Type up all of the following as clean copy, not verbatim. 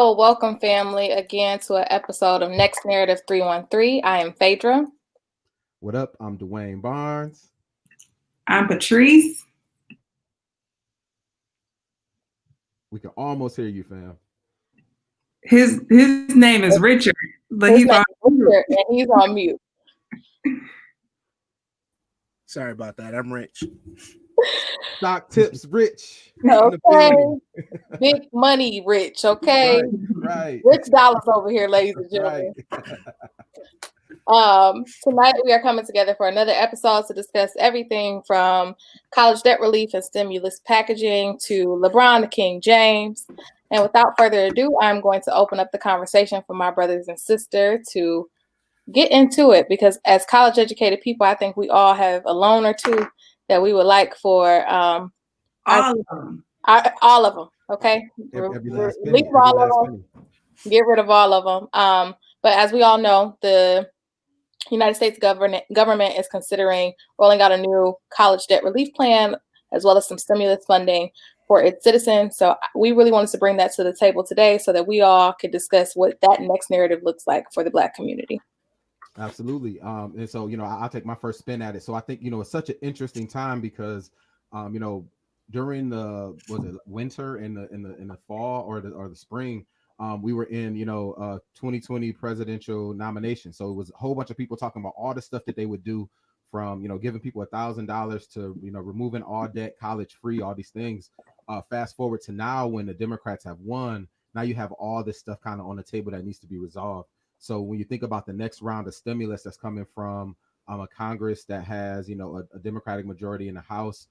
Hello, welcome family again to an episode of Next Narrative 313. I am Phaedra. What up? I'm Dwayne Barnes. I'm Patrice. We can almost hear you, fam. His name is Richard, but His he's name on is Richard, and he's on mute. Sorry about that. I'm rich. Stock tips rich. Okay. Big money rich, okay? Right. Rich dollars over here, ladies and gentlemen. Tonight we are coming together for another episode to discuss everything from college debt relief and stimulus packaging to LeBron the King James. And without further ado, I'm going to open up the conversation for my brothers and sisters to get into it, because as college educated people, I think we all have a loan or two that we would like for all of them. All of them, okay? Every last penny, Leave all of them. Get rid of all of them. But as we all know, the United States government is considering rolling out a new college debt relief plan, as well as some stimulus funding for its citizens. So we really wanted to bring that to the table today so that we all could discuss what that next narrative looks like for the Black community. Absolutely. And so, I'll take my first spin at it. So I think, it's such an interesting time because, during the winter and the fall or the spring, we were in 2020 presidential nomination. So it was a whole bunch of people talking about all the stuff that they would do, from giving people $1,000 to removing all debt, college free, all these things. Fast forward to now, when the Democrats have won, now you have all this stuff kind of on the table that needs to be resolved. So when you think about the next round of stimulus that's coming from a Congress that has, a Democratic majority in the House,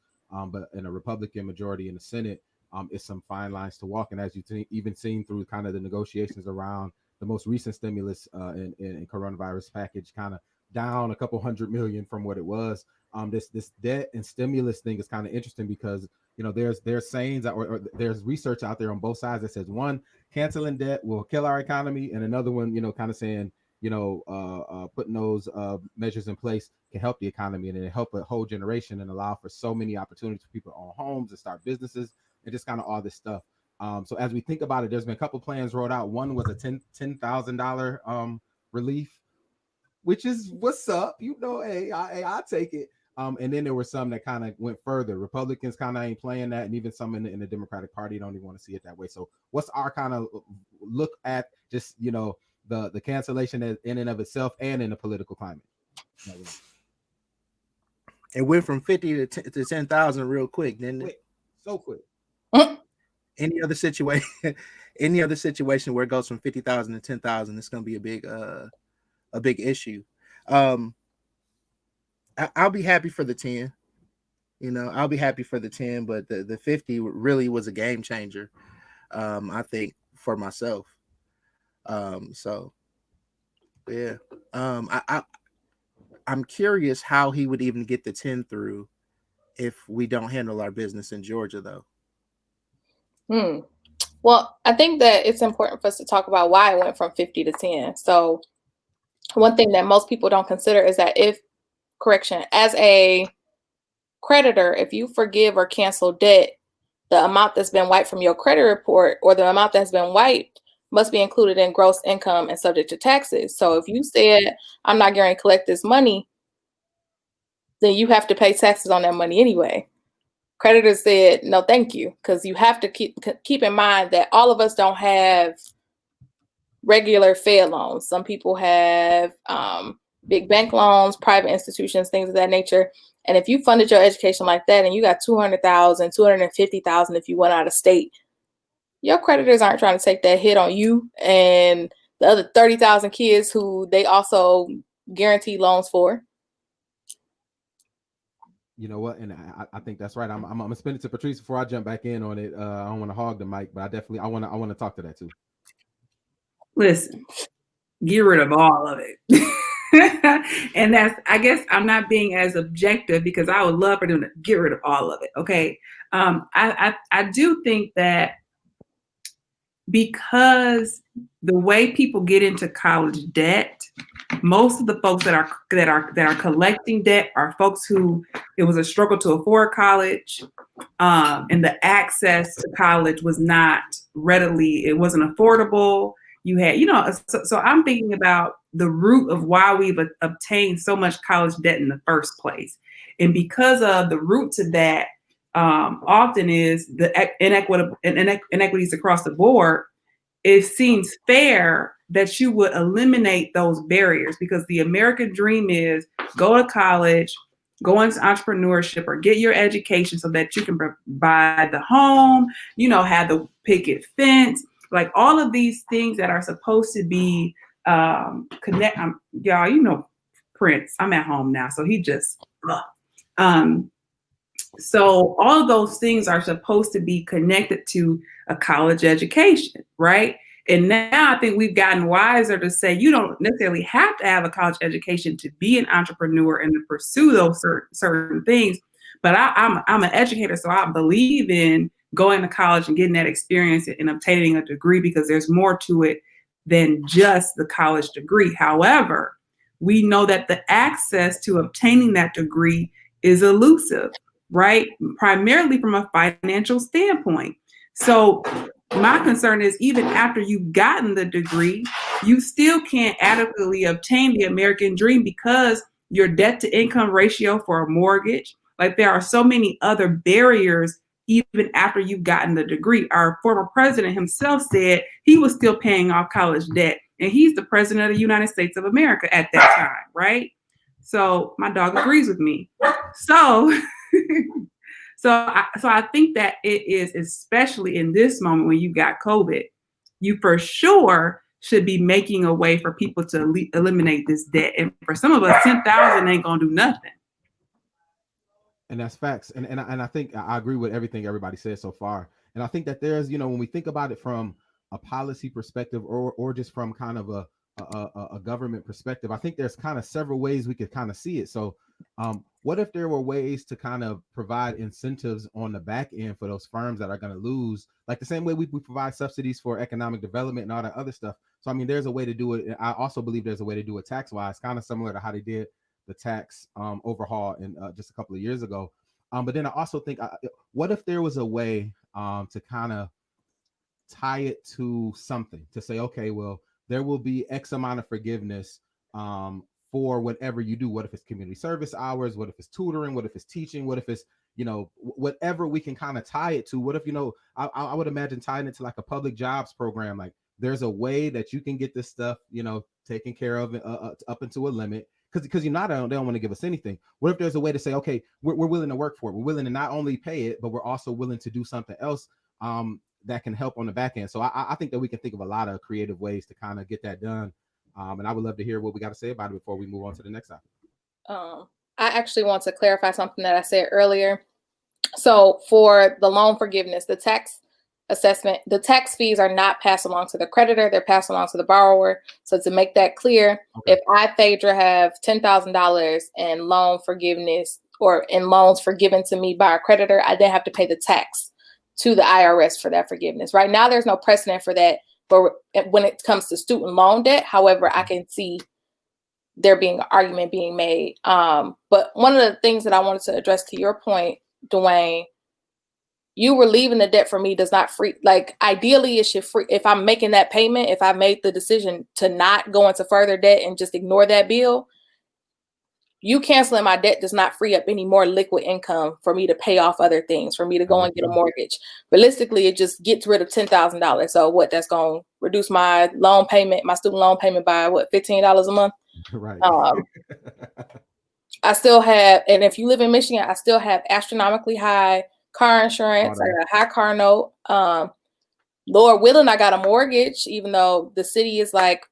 but in a Republican majority in the Senate, it's some fine lines to walk. And as you even seen through kind of the negotiations around the most recent stimulus in coronavirus package, kind of down a couple $100 million from what it was. This debt and stimulus thing is kind of interesting because there's sayings or there's research out there on both sides that says, one, canceling debt will kill our economy, and another one, kind of saying, putting those measures in place can help the economy and it help a whole generation and allow for so many opportunities for people to own homes and start businesses and just kind of all this stuff. So as we think about it, there's been a couple plans rolled out. One was a $10,000 relief, which is what's up. Hey, I'll take it. And then there were some that kind of went further. Republicans kind of ain't playing that, and even some in the Democratic Party don't even want to see it that way. So what's our kind of look at just the cancellation in and of itself and in the political climate? It went from 50 to 10,000 real quick, didn't it? So quick. Any other situation where it goes from 50,000 to 10,000, it's going to be a big issue. I'll be happy for the 10. I'll be happy for the 10, but the 50 really was a game changer, I think, for myself. So yeah. I'm curious how he would even get the 10 through if we don't handle our business in Georgia, though. Well, I think that it's important for us to talk about why it went from 50 to 10. So one thing that most people don't consider is that as a creditor, if you forgive or cancel debt, the amount that's been wiped from your credit report or the amount that's been wiped must be included in gross income and subject to taxes. So if you said, I'm not going to collect this money, then you have to pay taxes on that money anyway. Creditors said, no, thank you, because you have to keep in mind that all of us don't have regular Fed loans. Some people have big bank loans, private institutions, things of that nature. And if you funded your education like that and you got $200,000, $250,000 if you went out of state, your creditors aren't trying to take that hit on you and the other 30,000 kids who they also guarantee loans for. You know what? And I think that's right. I'm gonna spin it to Patrice before I jump back in on it. I don't want to hog the mic, but I want to talk to that too. Listen, get rid of all of it. And I guess I'm not being as objective because I would love for them to get rid of all of it. Okay. I do think that because the way people get into college debt Most of the folks that are collecting debt are folks who it was a struggle to afford college, and the access to college was not readily. It wasn't affordable. You had, so I'm thinking about the root of why we've obtained so much college debt in the first place, and because of the root to that, often is the inequities across the board. It seems fair that you would eliminate those barriers, because the American dream is go to college, go into entrepreneurship, or get your education so that you can buy the home, have the picket fence, like all of these things that are supposed to be connect. Y'all, Prince, I'm at home now, so he just, so all of those things are supposed to be connected to a college education, right? And now I think we've gotten wiser to say you don't necessarily have to have a college education to be an entrepreneur and to pursue those certain things. But I'm an educator, so I believe in going to college and getting that experience and obtaining a degree, because there's more to it than just the college degree. However, we know that the access to obtaining that degree is elusive, right? Primarily from a financial standpoint. So my concern is, even after you've gotten the degree, you still can't adequately obtain the American dream because your debt to income ratio for a mortgage, like there are so many other barriers even after you've gotten the degree. Our former president himself said he was still paying off college debt, and he's the president of the United States of America at that time, right? So my dog agrees with me. So So I think that it is, especially in this moment when you got COVID, you for sure should be making a way for people to eliminate this debt. And for some of us, 10,000 ain't gonna do nothing. And that's facts. And I think I agree with everything everybody said so far. And I think that there's, when we think about it from a policy perspective, or just from kind of a government perspective, I think there's kind of several ways we could kind of see it. So what if there were ways to kind of provide incentives on the back end for those firms that are going to lose, like the same way we provide subsidies for economic development and all that other stuff. So, I mean, there's a way to do it. I also believe there's a way to do it tax-wise, kind of similar to how they did the tax overhaul in just a couple of years ago. But then I also think, what if there was a way to kind of tie it to something, to say, okay, well, there will be X amount of forgiveness for whatever you do. What if it's community service hours? What if it's tutoring? What if it's teaching? What if it's, whatever we can kind of tie it to? What if, I would imagine tying it to like a public jobs program. Like there's a way that you can get this stuff, taken care of up into a limit. Because they don't want to give us anything. What if there's a way to say, okay, we're willing to work for it. We're willing to not only pay it, but we're also willing to do something else that can help on the back end. So I think that we can think of a lot of creative ways to kind of get that done. And I would love to hear what we got to say about it before we move on to the next topic. I actually want to clarify something that I said earlier. So for the loan forgiveness, the tax assessment, the tax fees are not passed along to the creditor, they're passed along to the borrower. So to make that clear, okay, if I, Phaedra, have $10,000 in loan forgiveness or in loans forgiven to me by a creditor, I then have to pay the tax to the IRS for that forgiveness. Right now, there's no precedent for that. But when it comes to student loan debt, however, I can see there being an argument being made. But one of the things that I wanted to address to your point, Dwayne, you relieving the debt for me does not free. Like ideally, it should free. If I'm making that payment, if I made the decision to not go into further debt and just ignore that bill, you canceling my debt does not free up any more liquid income for me to pay off other things, for me to go and get a mortgage. Realistically, it just gets rid of $10,000. So what? That's going to reduce my loan payment, my student loan payment by what, $15 a month? Right. I still have, and if you live in Michigan, I still have astronomically high car insurance. I got a high car note. Lord willing, I got a mortgage, even though the city is like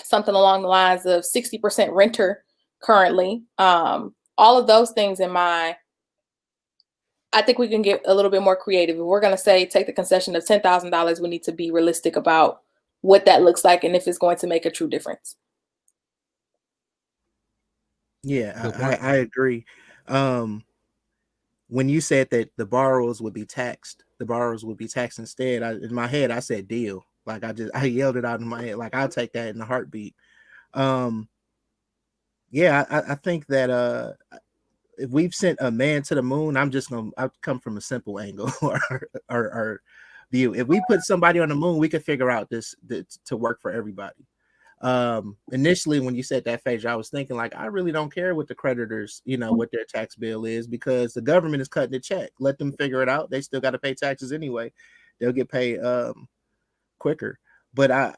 something along the lines of 60% renter currently. All of those things in mind, I think we can get a little bit more creative. If we're going to say take the concession of $10,000, we need to be realistic about what that looks like and if it's going to make a true difference. Yeah, I agree. When you said that the borrowers would be taxed instead, in my head I said deal. Like I yelled it out in my head. Like I'll take that in a heartbeat. yeah, I think that if we've sent a man to the moon, I'll come from a simple angle or view. If we put somebody on the moon, we could figure out this to work for everybody. Initially when you said that, Phaedra, I was thinking like, I really don't care what the creditors, what their tax bill is, because the government is cutting the check. Let them figure it out. They still got to pay taxes anyway. They'll get paid quicker. But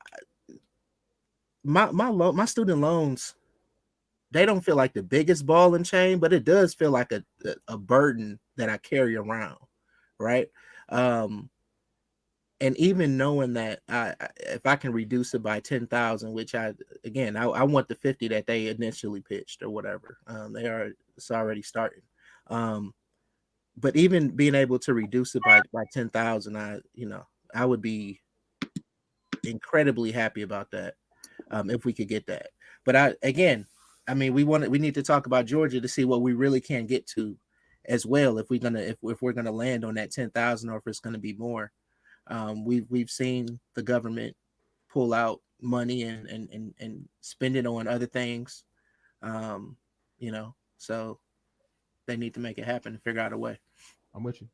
my student loans, they don't feel like the biggest ball and chain, but it does feel like a burden that I carry around, right? And even knowing that if I can reduce it by 10,000, which I want the 50 that they initially pitched or whatever. It's already starting. But even being able to reduce it by 10,000, I would be incredibly happy about that if we could get that. But we need to talk about Georgia to see what we really can get to as well. If we're gonna land on that 10,000 or if it's gonna be more. We've seen the government pull out money and spend it on other things, so they need to make it happen and figure out a way. I'm with you.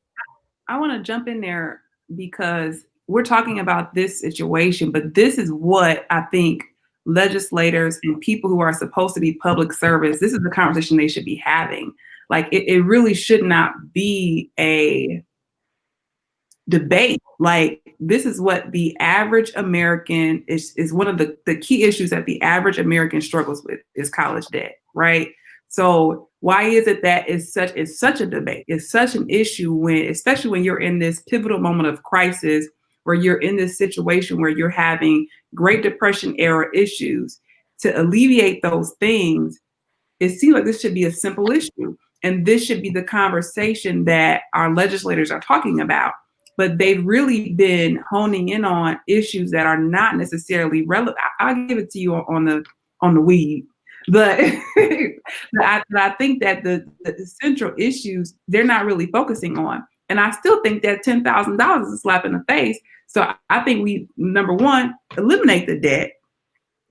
I want to jump in there because we're talking about this situation, but this is what I think legislators and people who are supposed to be public servants, this is the conversation they should be having. Like it really should not be a debate. Like this is what the average American is one of the key issues that the average American struggles with is college debt, right? So why is it that it's such a debate? It's such an issue especially when you're in this pivotal moment of crisis, where you're in this situation where you're having Great Depression era issues. To alleviate those things, it seems like this should be a simple issue. And this should be the conversation that our legislators are talking about. But they've really been honing in on issues that are not necessarily relevant. I'll give it to you on the weed. But I think that the central issues they're not really focusing on. And I still think that $10,000 is a slap in the face. So I think we, number one, eliminate the debt.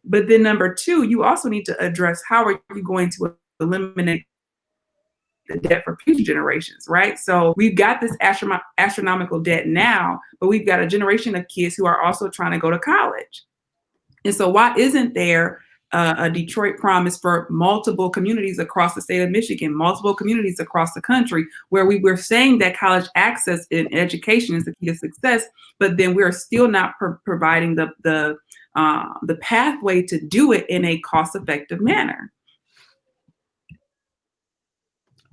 But then number two, you also need to address how are you going to eliminate the debt for future generations, right? So we've got this astronomical debt now, but we've got a generation of kids who are also trying to go to college. And so why isn't there a Detroit promise for multiple communities across the state of Michigan, multiple communities across the country, where we're saying that college access in education is the key to success, but then we're still not providing the pathway to do it in a cost-effective manner?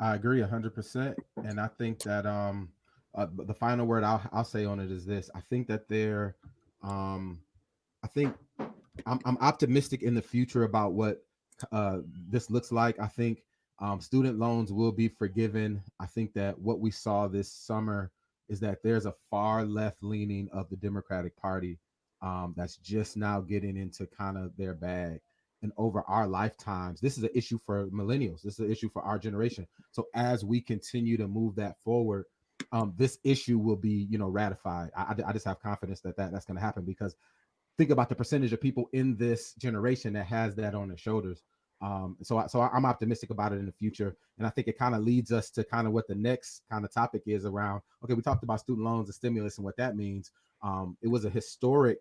I agree 100%, and I think that the final word I'll say on it is this: I think that I'm optimistic in the future about what this looks like. I think student loans will be forgiven. I think that what we saw this summer is that there's a far left leaning of the Democratic Party that's just now getting into kind of their bag. And over our lifetimes, this is an issue for millennials. This is an issue for our generation. So as we continue to move that forward, this issue will be, ratified. I just have confidence that that's going to happen, because think about the percentage of people in this generation that has that on their shoulders. So I'm optimistic about it in the future. And I think it kind of leads us to kind of what the next kind of topic is around. Okay, we talked about student loans and stimulus and what that means. It was a historic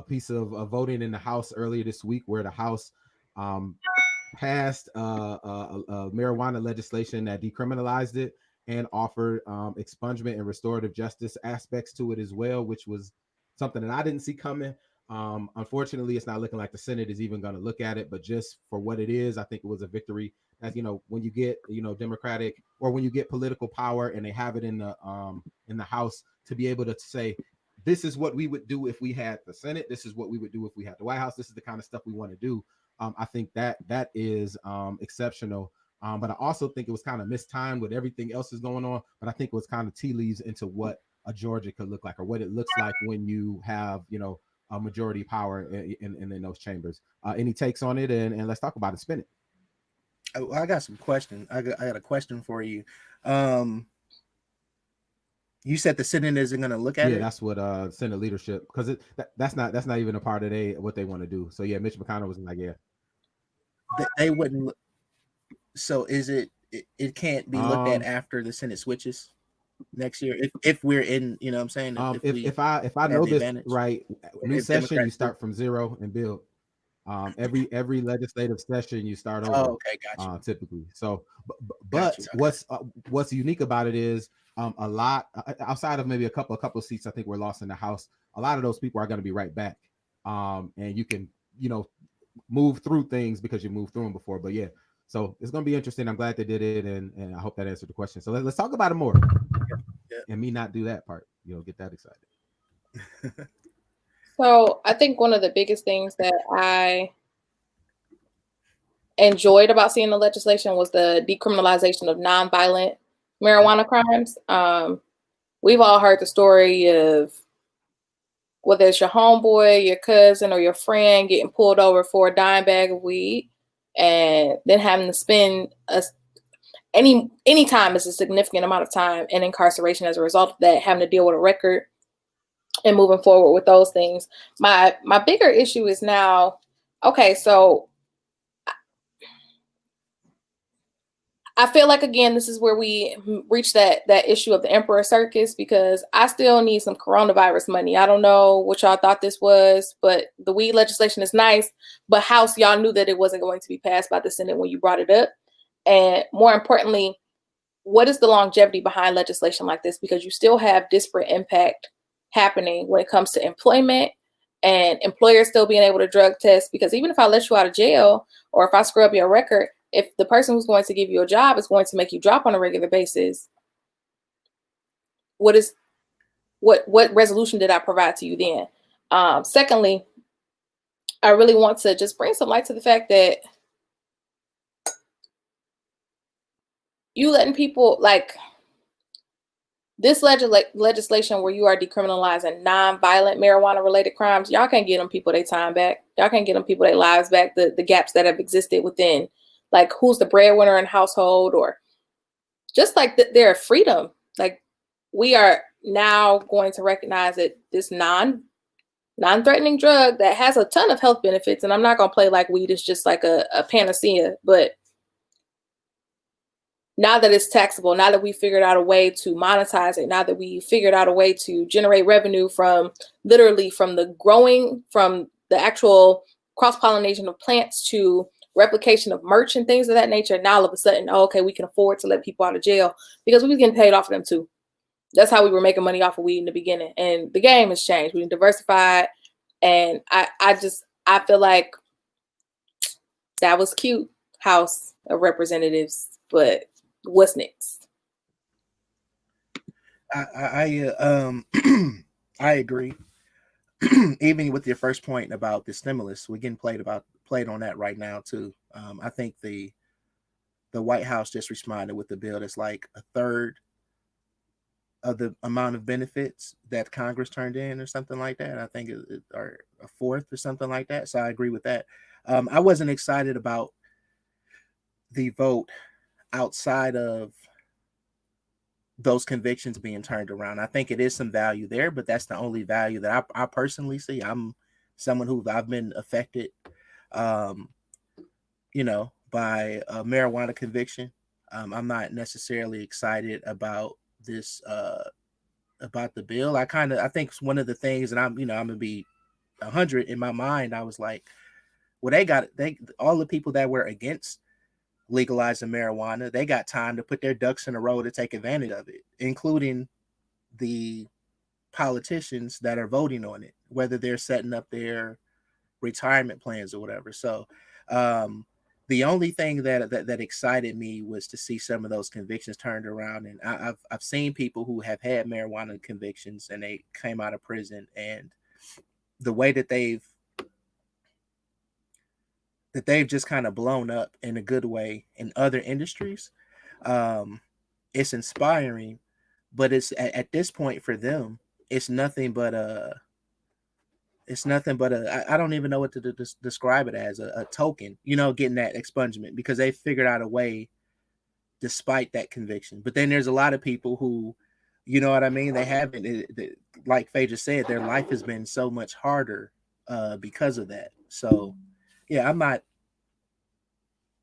piece of voting in the House earlier this week, where the House passed marijuana legislation that decriminalized it and offered expungement and restorative justice aspects to it as well, which was something that I didn't see coming. Unfortunately, it's not looking like the Senate is even going to look at it, but just for what it is, I think it was a victory. As when you get Democratic, or when you get political power and they have it in the House, to be able to say, this is what we would do if we had the Senate. This is what we would do if we had the White House. This is the kind of stuff we want to do. I think that is exceptional. But I also think it was kind of mistimed with everything else is going on. But I think it was kind of tea leaves into what a Georgia could look like, or what it looks like when you have, a majority power in those chambers. Any takes on it? And let's talk about it. Spin it. I got some questions. I got a question for you. You said the Senate isn't going to look at it. Yeah, that's what Senate leadership, because that's not even a part of what they want to do. So yeah, Mitch McConnell was like, yeah. they wouldn't. So is it? It can't be looked at Um, after the Senate switches next year if we're in. You know what I'm saying? If we if I have know the this advantage, right, or new if session you Democrats do. start from zero and build. Every legislative session you start Oh, over, okay, got you, typically. So, got but you. Okay. what's unique about it is a lot outside of maybe a couple of seats I think were lost in the House. A lot of those people are going to be right back, and you can move through things because you moved through them before. But yeah, so it's going to be interesting. I'm glad they did it, and I hope that answered the question. So let's talk about it more, Yeah. and me not do that part. Get that excited. So I think one of the biggest things that I enjoyed about seeing the legislation was the decriminalization of nonviolent marijuana crimes. We've all heard the story of whether it's your homeboy, your cousin, or your friend getting pulled over for a dime bag of weed, and then having to spend any time is a significant amount of time in incarceration as a result of that, having to deal with a record and moving forward with those things. My bigger issue is now, okay, so I feel like, again, this is where we reach that issue of the emperor circus, because I still need some coronavirus money. I don't know what y'all thought this was, but the weed legislation is nice, but House, y'all knew that it wasn't going to be passed by the Senate when you brought it up. And more importantly, what is the longevity behind legislation like this? Because you still have disparate impact happening when it comes to employment and employers still being able to drug test. Because even if I let you out of jail, or if I scrub your record, if the person who's going to give you a job is going to make you drop on a regular basis, what resolution did I provide to you then? Secondly, I really want to just bring some light to the fact that you letting people, like, this legislation where you are decriminalizing non-violent marijuana related crimes, y'all can't get them people their time back. Y'all can't get them people their lives back. The gaps that have existed within, like, who's the breadwinner in household, or just like their freedom. Like, we are now going to recognize that this non-threatening drug that has a ton of health benefits, and I'm not going to play like weed is just like a panacea, but now that it's taxable, now that we figured out a way to monetize it, now that we figured out a way to generate revenue from from the actual cross-pollination of plants to replication of merch and things of that nature, now all of a sudden, okay, we can afford to let people out of jail because we were getting paid off of them too. That's how we were making money off of weed in the beginning. And the game has changed. We've diversified. And I feel like that was cute, House of Representatives, but what's next? I I agree. Even with your first point about the stimulus, we're getting played on that right now too. I think the White House just responded with the bill that's like a third of the amount of benefits that Congress turned in, or something like that. I think or a fourth or something like that. So I agree with that. I wasn't excited about the vote outside of those convictions being turned around. I think it is some value there, but that's the only value that I personally see. I'm someone I've been affected, um, by a marijuana conviction. I'm not necessarily excited about this, about the bill. I think one of the things, and I'm gonna be 100 in my mind. I was like, well, they all the people that were against legalizing marijuana, they got time to put their ducks in a row to take advantage of it, including the politicians that are voting on it, whether they're setting up their retirement plans or whatever. So the only thing that excited me was to see some of those convictions turned around. And I've seen people who have had marijuana convictions and they came out of prison, and the way that they've just kind of blown up in a good way in other industries. It's inspiring, but it's at this point for them, it's nothing but I don't even know what to describe it as, a token, getting that expungement because they figured out a way despite that conviction. But then there's a lot of people who, you know what I mean? They haven't, like Faye just said, their life has been so much harder because of that. So yeah, I'm not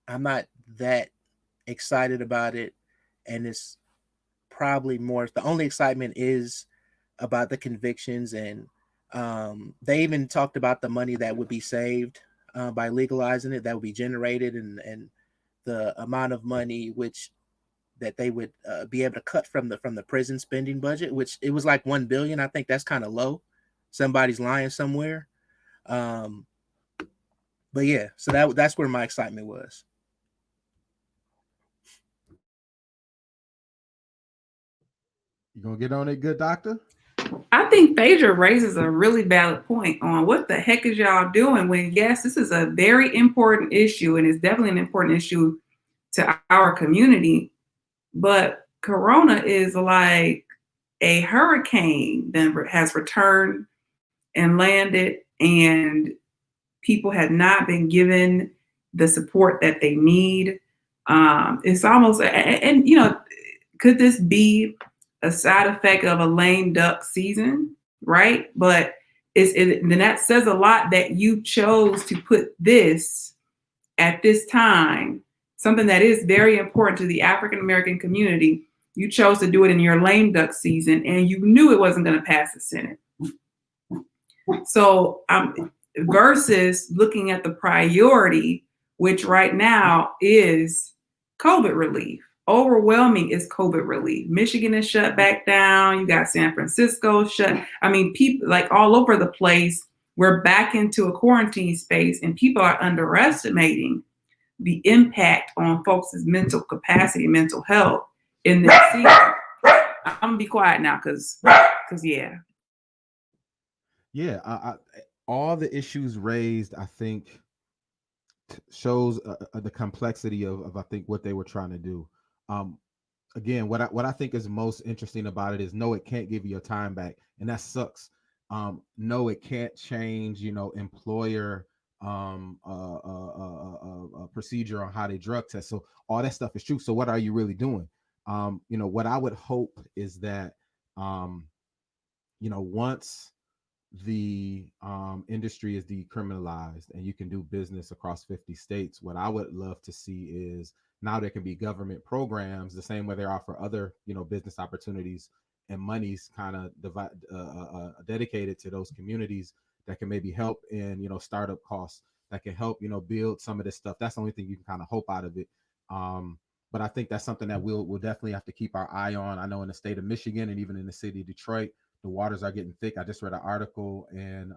I'm not that excited about it, and it's probably more. The only excitement is about the convictions, and they even talked about the money that would be saved by legalizing it, that would be generated, and the amount of money which that they would be able to cut from the prison spending budget, which it was like 1 billion. I think that's kind of low. Somebody's lying somewhere. Um, but yeah, so that's where my excitement was. You gonna get on it, good doctor? I think Phaedra raises a really valid point on what the heck is y'all doing when, yes, this is a very important issue and it's definitely an important issue to our community, but Corona is like a hurricane that has returned and landed, and people have not been given the support that they need. It's almost, and you know, could this be a side effect of a lame duck season, right? But then that says a lot that you chose to put this at this time, something that is very important to the African American community. You chose to do it in your lame duck season, and you knew it wasn't going to pass the Senate. So, versus looking at the priority, which right now is COVID relief. Overwhelming is COVID relief. Michigan is shut back down. You got San Francisco shut. I mean, people like all over the place. We're back into a quarantine space, and people are underestimating the impact on folks' mental capacity, mental health in this season. I'm gonna be quiet now, because yeah. Yeah, all the issues raised, I think, shows the complexity of I think what they were trying to do. Again, what I think is most interesting about it is, no, it can't give you your time back, and that sucks. No, it can't change, employer procedure on how they drug test. So all that stuff is true. So what are you really doing? What I would hope is that once the industry is decriminalized and you can do business across 50 states, what I would love to see is now there can be government programs the same way there are for other business opportunities, and money's kind of dedicated to those communities that can maybe help in startup costs, that can help build some of this stuff. That's the only thing you can kind of hope out of it. But I think that's something that we'll definitely have to keep our eye on. I know in the state of Michigan and even in the city of Detroit, the waters are getting thick. I just read an article in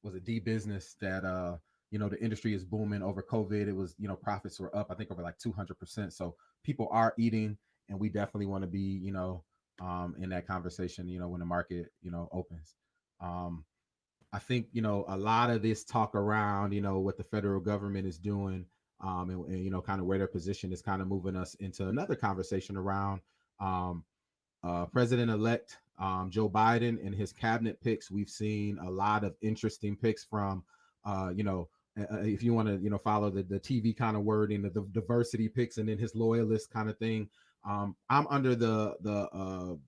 was it D Business that the industry is booming over COVID. It was profits were up, I think, over like 200%. So people are eating, and we definitely want to be in that conversation when the market opens. I think a lot of this talk around what the federal government is doing, and kind of where their position is kind of moving us into another conversation around President-elect Joe Biden and his cabinet picks. We've seen a lot of interesting picks from, if you want to, follow the TV kind of wording, the diversity picks, and then his loyalist kind of thing. I'm under the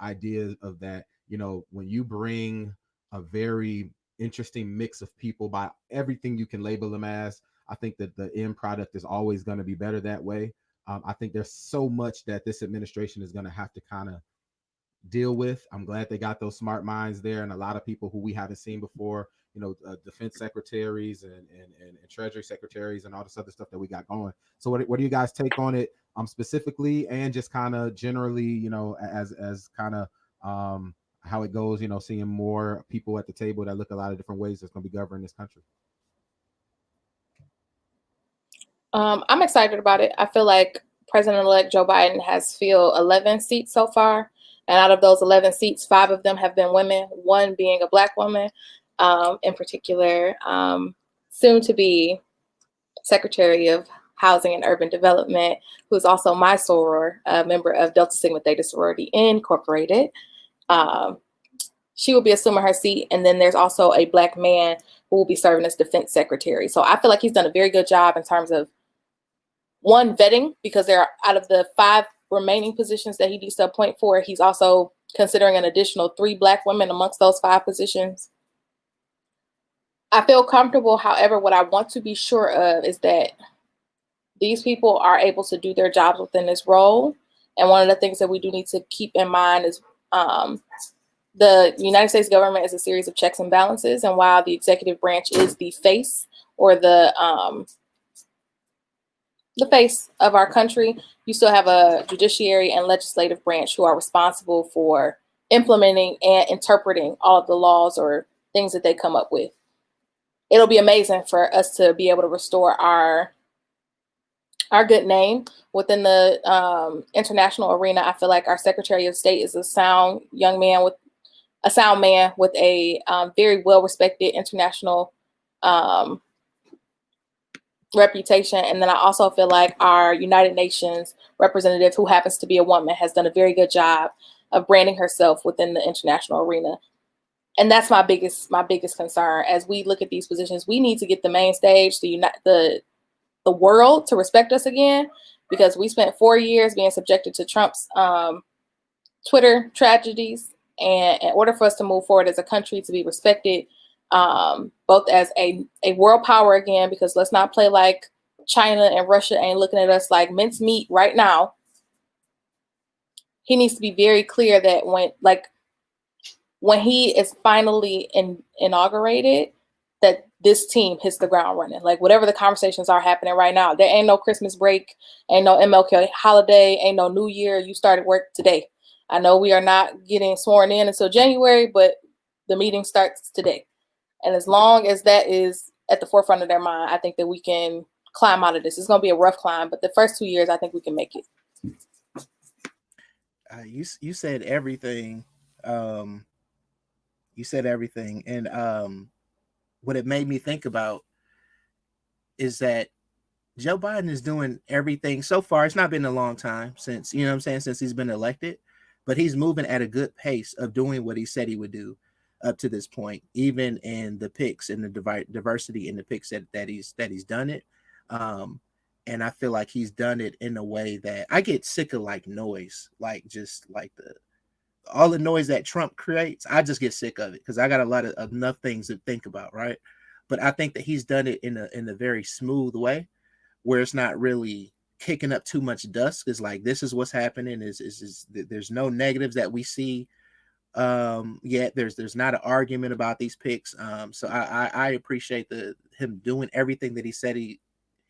idea of that. When you bring a very interesting mix of people by everything you can label them as, I think that the end product is always going to be better that way. I think there's so much that this administration is going to have to kind of deal with. I'm glad they got those smart minds there, and a lot of people who we haven't seen before, defense secretaries and treasury secretaries and all this other stuff that we got going. So what do you guys take on it specifically, and just kind of generally, as kind of how it goes, seeing more people at the table that look a lot of different ways that's going to be governing this country? I'm excited about it. I feel like President-elect Joe Biden has filled 11 seats so far. And out of those 11 seats, 5 of them have been women, one being a Black woman in particular, soon to be Secretary of Housing and Urban Development, who is also my soror, a member of Delta Sigma Theta Sorority Incorporated. She will be assuming her seat. And then there's also a Black man who will be serving as Defense Secretary. So I feel like he's done a very good job in terms of, one, vetting, because there are, out of the 5 remaining positions that he needs to appoint for, he's also considering an additional 3 Black women amongst those 5 positions. I feel comfortable. However, what I want to be sure of is that these people are able to do their jobs within this role. And one of the things that we do need to keep in mind is the United States government is a series of checks and balances. And while the executive branch is the face or the face of our country, you still have a judiciary and legislative branch who are responsible for implementing and interpreting all of the laws or things that they come up with. It'll be amazing for us to be able to restore our good name within the international arena. I feel like our Secretary of State is a sound man with a very well-respected international reputation. And then I also feel like our United Nations representative, who happens to be a woman, has done a very good job of branding herself within the international arena. And that's my biggest concern. As we look at these positions, we need to get the main stage, the world to respect us again, because we spent 4 years being subjected to Trump's Twitter tragedies. And in order for us to move forward as a country, to be respected, both as a world power again, because let's not play like China and Russia ain't looking at us like mincemeat right now. He needs to be very clear that when he is finally inaugurated, that this team hits the ground running. Like whatever the conversations are happening right now, there ain't no Christmas break, ain't no MLK holiday, ain't no New Year. You started work today. I know we are not getting sworn in until January, but the meeting starts today. And as long as that is at the forefront of their mind, I think that we can climb out of this. It's going to be a rough climb, but the first 2 years, I think we can make it. You said everything. You said everything. And what it made me think about is that Joe Biden is doing everything so far. It's not been a long time since, since he's been elected, but he's moving at a good pace of doing what he said he would do up to this point, even in the picks and the diversity in the picks that he's done it. And I feel like he's done it in a way that I get sick of, like noise, like just like all the noise that Trump creates. I just get sick of it because I got enough things to think about, right? But I think that he's done it in a very smooth way, where it's not really kicking up too much dust. It's like, this is what's happening. Is there's no negatives that we see yet. There's not an argument about these picks. So I appreciate him doing everything that he said he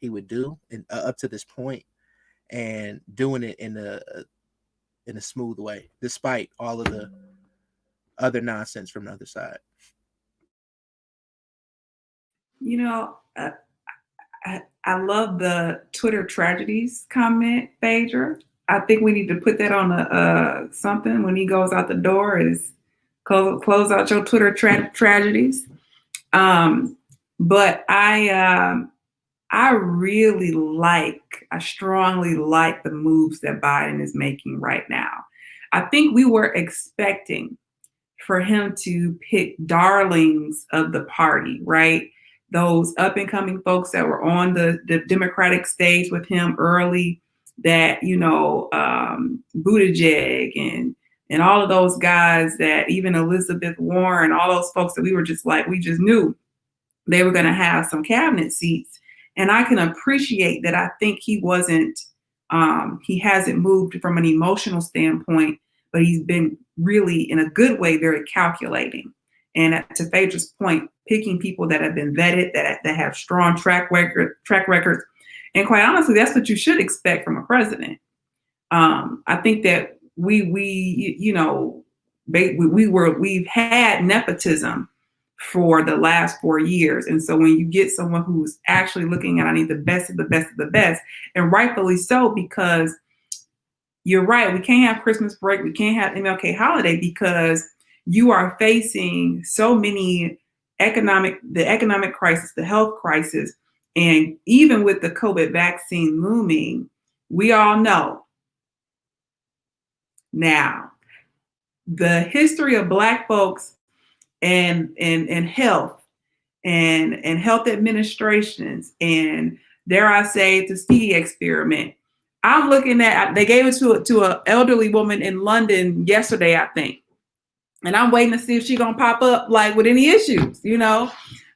would do up to this point, and doing it in a smooth way, despite all of the other nonsense from the other side. I love the Twitter tragedies comment, Phaedra. I think we need to put that on something when he goes out the door, is close out your Twitter tragedies. But I strongly like the moves that Biden is making right now. I think we were expecting for him to pick darlings of the party, right? Those up and coming folks that were on the Democratic stage with him early, that, Buttigieg and all of those guys, that even Elizabeth Warren, all those folks that we were just like, we just knew they were going to have some cabinet seats. And I can appreciate that. I think he hasn't moved from an emotional standpoint, but he's been really, in a good way, very calculating. And to Phaedra's point, picking people that have been vetted, that have strong track records. And quite honestly, that's what you should expect from a president. I think that we've had nepotism for the last 4 years. And so when you get someone who's actually looking at, I need the best of the best of the best, and rightfully so, because you're right, we can't have Christmas break, we can't have MLK holiday, because you are facing so many the economic crisis, the health crisis, and even with the COVID vaccine looming, we all know now the history of Black folks and health and health administrations, and dare I say, the Tuskegee experiment. I'm looking at, they gave it to an elderly woman in London yesterday, I think. And I'm waiting to see if she's going to pop up like with any issues,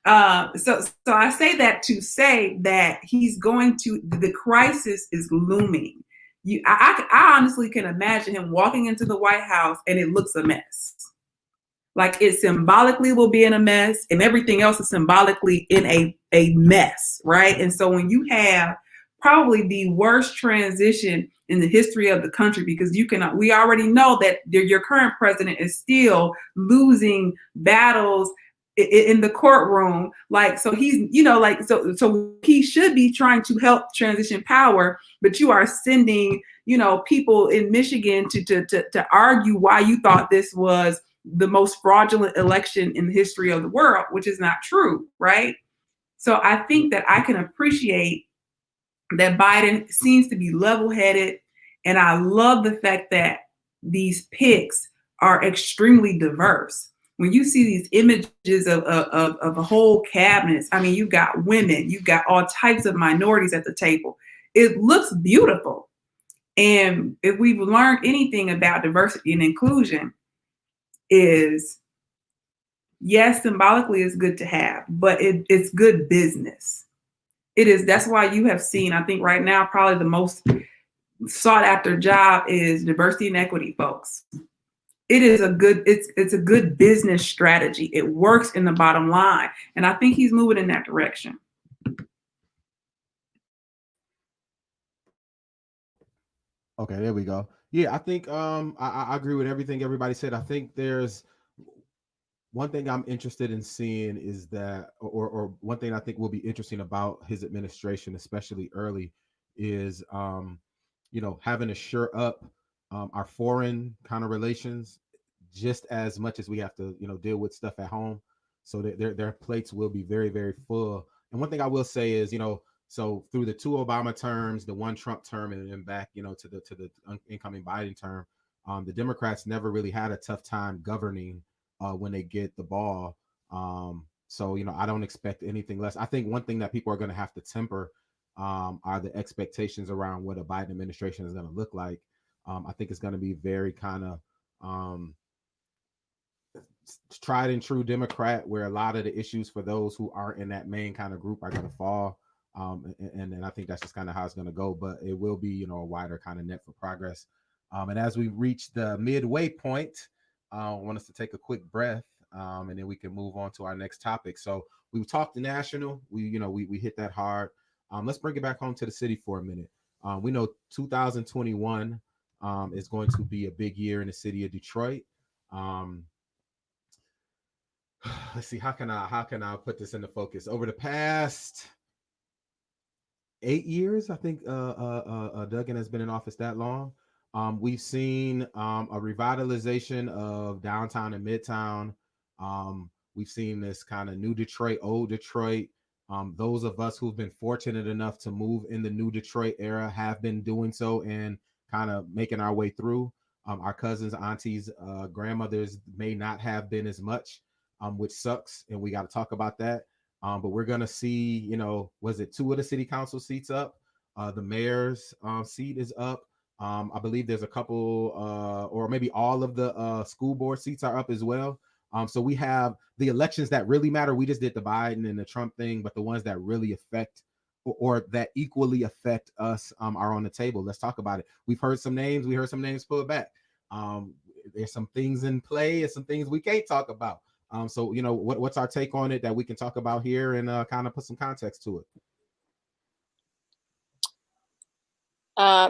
So I say that to say that the crisis is looming. I honestly can imagine him walking into the White House and it looks a mess. Like it symbolically will be in a mess and everything else is symbolically in a mess, right? And so when you have probably the worst transition in the history of the country, because we already know that your current president is still losing battles in the courtroom. Like, so he's, so he should be trying to help transition power, but you are sending, people in Michigan to argue why you thought this was the most fraudulent election in the history of the world, which is not true, right? So I think that I can appreciate that Biden seems to be level-headed, and I love the fact that these picks are extremely diverse. When you see these images of a whole cabinets, I mean, you've got women, you've got all types of minorities at the table. It looks beautiful. And if we've learned anything about diversity and inclusion, is yes, symbolically it's good to have, but it's good business. It is. That's why you have seen, I think right now, probably the most sought after job is diversity and equity folks. It's a good business strategy. It works in the bottom line. And I think he's moving in that direction. Okay, there we go. Yeah, I think I agree with everything everybody said. I think there's one thing I'm interested in seeing is that, or one thing I think will be interesting about his administration, especially early, is having to shore up our foreign kind of relations just as much as we have to deal with stuff at home, so that their plates will be very, very full. And one thing I will say is, so through the 2 Obama terms, the 1 Trump term, and then back to the incoming Biden term, the Democrats never really had a tough time governing when they get the ball. So I don't expect anything less. I think one thing that people are going to have to temper are the expectations around what a Biden administration is going to look like. I think it's going to be very kind of tried and true Democrat, where a lot of the issues for those who aren't in that main kind of group are going to fall. And I think that's just kind of how it's going to go. But it will be, a wider kind of net for progress. And as we reach the midway point, I want us to take a quick breath, and then we can move on to our next topic. So we talked the national. We hit that hard. Let's bring it back home to the city for a minute. We know 2021 is going to be a big year in the city of Detroit. Let's see, how can I put this into focus? Over the past 8 years, I think Duggan has been in office that long. We've seen a revitalization of downtown and midtown. We've seen this kind of new Detroit, old Detroit. Those of us who've been fortunate enough to move in the new Detroit era have been doing so and kind of making our way through. Our cousins, aunties, grandmothers may not have been as much, which sucks, and we got to talk about that. But we're going to see, was it 2 of the city council seats up? The mayor's seat is up. I believe there's a couple, or maybe all of the school board seats are up as well. So we have the elections that really matter. We just did the Biden and the Trump thing, but the ones that really affect or that equally affect us are on the table. Let's talk about it. We've heard some names. We heard some names pulled back. There's some things in play and some things we can't talk about. So, what's our take on it that we can talk about here and kind of put some context to it?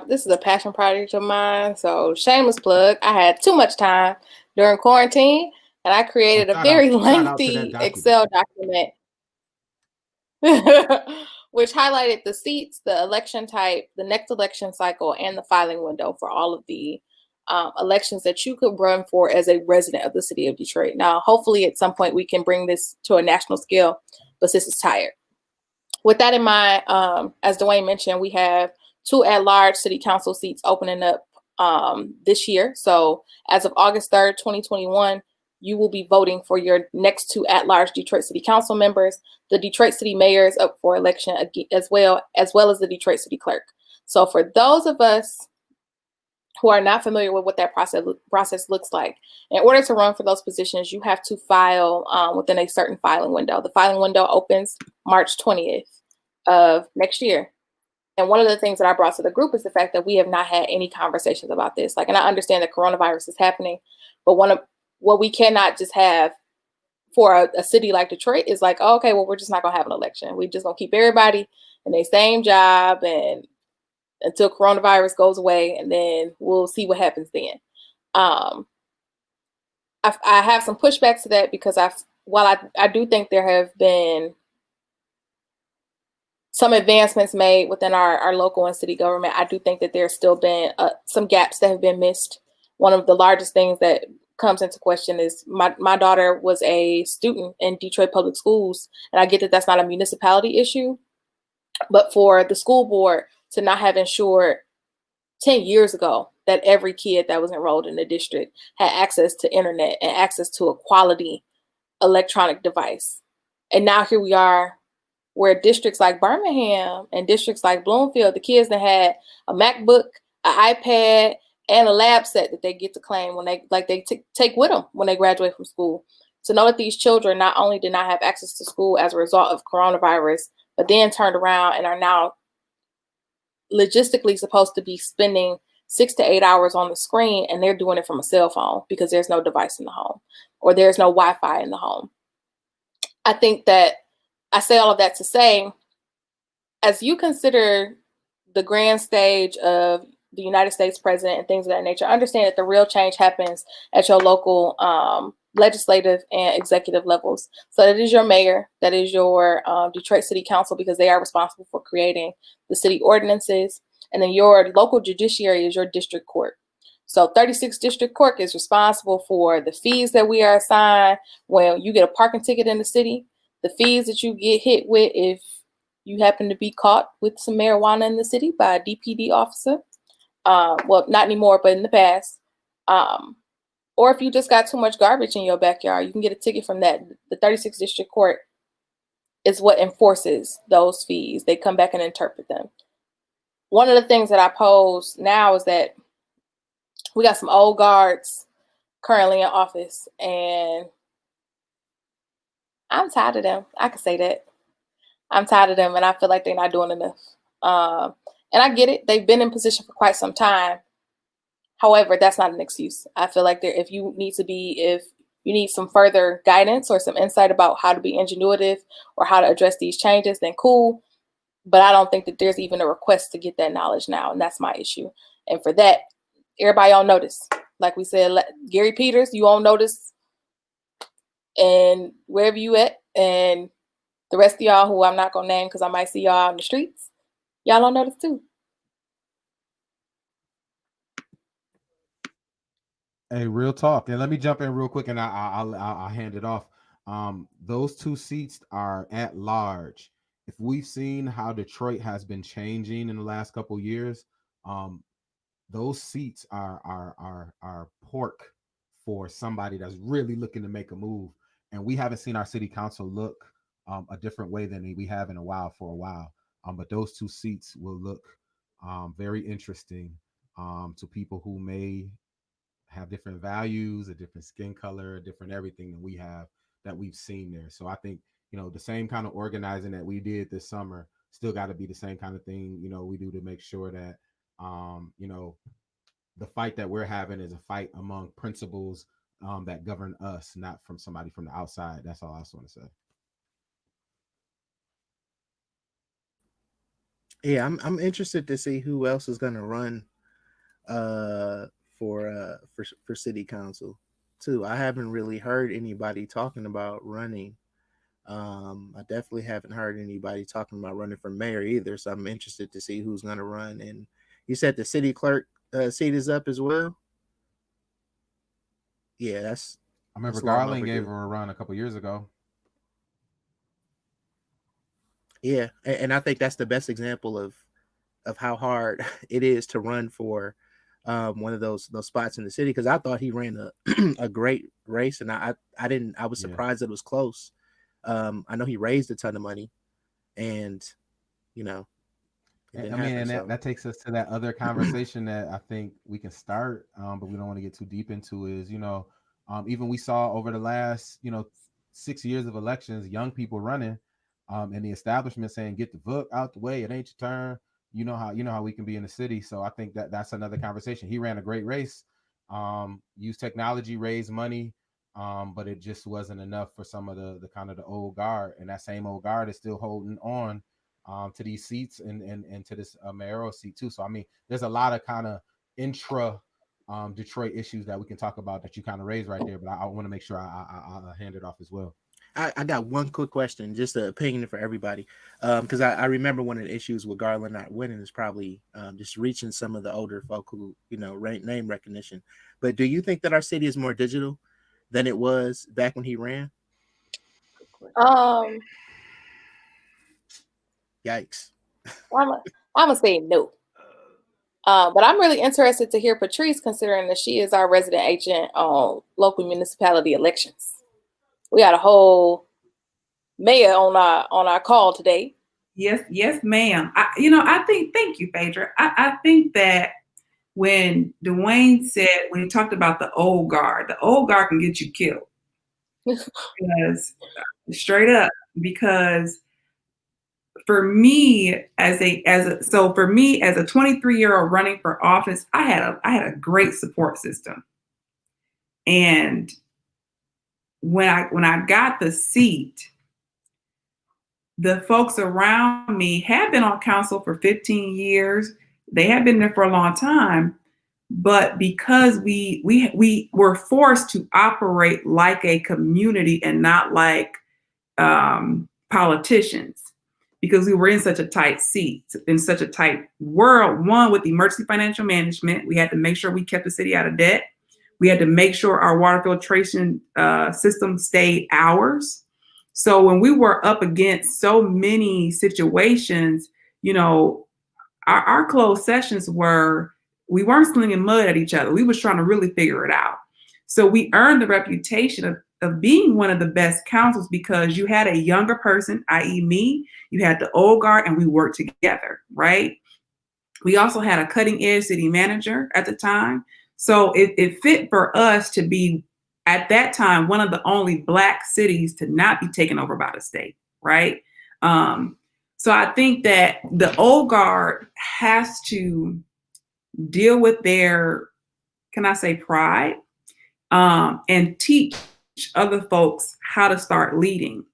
This is a passion project of mine. So shameless plug. I had too much time during quarantine and I created a very lengthy Excel document which highlighted the seats, the election type, the next election cycle, and the filing window for all of the elections that you could run for as a resident of the city of Detroit. Now, hopefully at some point we can bring this to a national scale, but this is tired. With that in mind, as Dwayne mentioned, we have 2 at-large city council seats opening up this year. So as of August 3rd, 2021, you will be voting for your next 2 at-large Detroit City Council members. The Detroit City Mayor is up for election as well as the Detroit City Clerk. So for those of us who are not familiar with what that process looks like, in order to run for those positions, you have to file within a certain filing window. The filing window opens March 20th of next year. And one of the things that I brought to the group is the fact that we have not had any conversations about this. Like, and I understand that coronavirus is happening, but what we cannot just have for a city like Detroit is like, oh, okay, well, we're just not gonna have an election. We're just gonna keep everybody in their same job and until coronavirus goes away, and then we'll see what happens then. I have some pushback to that because while I do think there have been some advancements made within our local and city government, I do think that there's still been some gaps that have been missed. One of the largest things that comes into question is my daughter was a student in Detroit Public Schools, and I get that that's not a municipality issue, but for the school board to not have ensured 10 years ago that every kid that was enrolled in the district had access to internet and access to a quality electronic device. And now here we are, where districts like Birmingham and districts like Bloomfield, the kids that had a MacBook, an iPad, and a lab set that they get to claim when they take with them when they graduate from school. To know that these children not only did not have access to school as a result of coronavirus, but then turned around and are now logistically supposed to be spending 6 to 8 hours on the screen, and they're doing it from a cell phone because there's no device in the home or there's no Wi-Fi in the home. I think that I say all of that to say, as you consider the grand stage of the United States president and things of that nature, understand that the real change happens at your local legislative and executive levels. So that is your mayor, that is your Detroit City Council, because they are responsible for creating the city ordinances. And then your local judiciary is your district court. So 36th District Court is responsible for the fees that we are assigned when you get a parking ticket in the city, the fees that you get hit with if you happen to be caught with some marijuana in the city by a DPD officer. Well, not anymore, but in the past. Or if you just got too much garbage in your backyard, you can get a ticket from that. The 36th District Court is what enforces those fees. They come back and interpret them. One of the things that I pose now is that we got some old guards currently in office, and I'm tired of them. I can say that. I'm tired of them, and I feel like they're not doing enough. And I get it. They've been in position for quite some time. However, that's not an excuse. I feel like if you need some further guidance or some insight about how to be ingenuitive or how to address these changes, then cool. But I don't think that there's even a request to get that knowledge now, and that's my issue. And for that, everybody on notice. Like we said, Gary Peters, you on notice, and wherever you at, and the rest of y'all who I'm not gonna name because I might see y'all out in the streets, y'all on notice too. Hey, real talk, and let me jump in real quick, and I'll hand it off. Those two seats are at large. If we've seen how Detroit has been changing in the last couple of years, those seats are pork for somebody that's really looking to make a move. And we haven't seen our city council look a different way than we have in a while. But those two seats will look very interesting to people who may have different values, a different skin color, a different everything than we have that we've seen there. So I think, the same kind of organizing that we did this summer still got to be the same kind of thing, we do to make sure that, the fight that we're having is a fight among principles that govern us, not from somebody from the outside. That's all I just want to say. Yeah, I'm interested to see who else is going to run for city council too. I haven't really heard anybody talking about running. I definitely haven't heard anybody talking about running for mayor either. So I'm interested to see who's going to run. And you said the city clerk seat is up as well. Yeah, I remember Garland gave her a run a couple years ago. Yeah, and I think that's the best example of how hard it is to run for one of those spots in the city, because I thought he ran a great race, and I was surprised that it was close. I know he raised a ton of money, and I mean, and that takes us to that other conversation that I think we can start, but we don't want to get too deep into is, even we saw over the last, 6 years of elections, young people running, and the establishment saying, get the vote out the way. It ain't your turn. You know how we can be in the city. So I think that's another conversation. He ran a great race, used technology, raised money, but it just wasn't enough for some of the kind of the old guard, and that same old guard is still holding on to these seats and to this mayoral seat too. So I mean, there's a lot of kind of intra Detroit issues that we can talk about that you kind of raised right there. But I want to make sure I hand it off as well. I got one quick question, just an opinion for everybody, because I remember one of the issues with Garland not winning is probably just reaching some of the older folk who name recognition. But do you think that our city is more digital than it was back when he ran? Yikes. I'm gonna say no. But I'm really interested to hear Patrice, considering that she is our resident agent on local municipality elections. We got a whole mayor on our call today. Yes, ma'am. I think, thank you, Phaedra. I think that when Dwayne said, when he talked about the old guard can get you killed. Because straight up, because for me as a 23-year-old running for office, I had a great support system. And when I got the seat, the folks around me had been on council for 15 years. They had been there for a long time, but because we were forced to operate like a community and not like politicians, because we were in such a tight seat, in such a tight world. One, with emergency financial management, we had to make sure we kept the city out of debt. We had to make sure our water filtration system stayed ours. So when we were up against so many situations, our closed sessions we weren't slinging mud at each other. We was trying to really figure it out. So we earned the reputation of being one of the best councils because you had a younger person, i.e. me, you had the old guard, and we worked together, right? We also had a cutting edge city manager at the time. So it fit for us to be, at that time, one of the only Black cities to not be taken over by the state, right? So I think that the old guard has to deal with their, can I say, pride, and teach other folks how to start leading.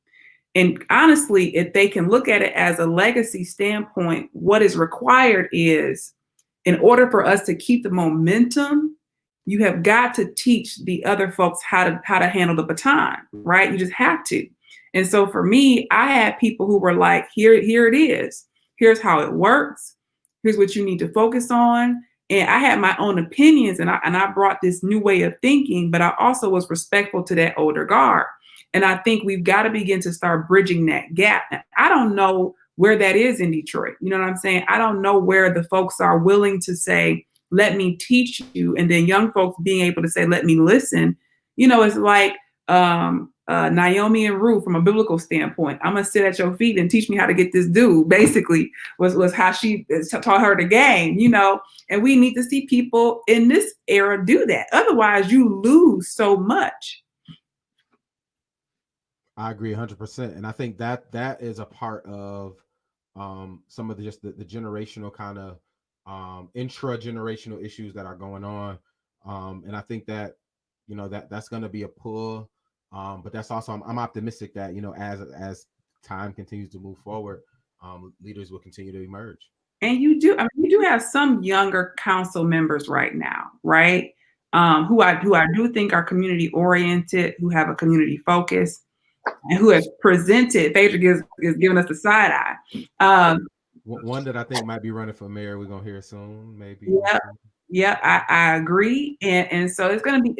And honestly, if they can look at it as a legacy standpoint, what is required is, in order for us to keep the momentum, you have got to teach the other folks how to handle the baton, right? You just have to. And so for me, I had people who were like, here it is. Here's how it works. Here's what you need to focus on. And I had my own opinions, and I brought this new way of thinking, but I also was respectful to that older guard. And I think we've got to begin to start bridging that gap. And I don't know where that is in Detroit. You know what I'm saying? I don't know where the folks are willing to say, let me teach you. And then young folks being able to say, let me listen. It's like Naomi and Ruth from a biblical standpoint. I'm going to sit at your feet and teach me how to get this dude, basically, was how she taught her the game, and we need to see people in this era do that. Otherwise, you lose so much. I agree 100%. And I think that is a part of some of the generational kind of intra-generational issues that are going on. And I think that, that's going to be a pull. But that's also, I'm optimistic that, as time continues to move forward, leaders will continue to emerge. And you do have some younger council members right now, right? Who I do think are community oriented, who have a community focus, and who has presented. Phaedra is giving us the side eye. One that I think might be running for mayor. We're gonna hear soon, maybe. Yeah, I agree, and so it's gonna be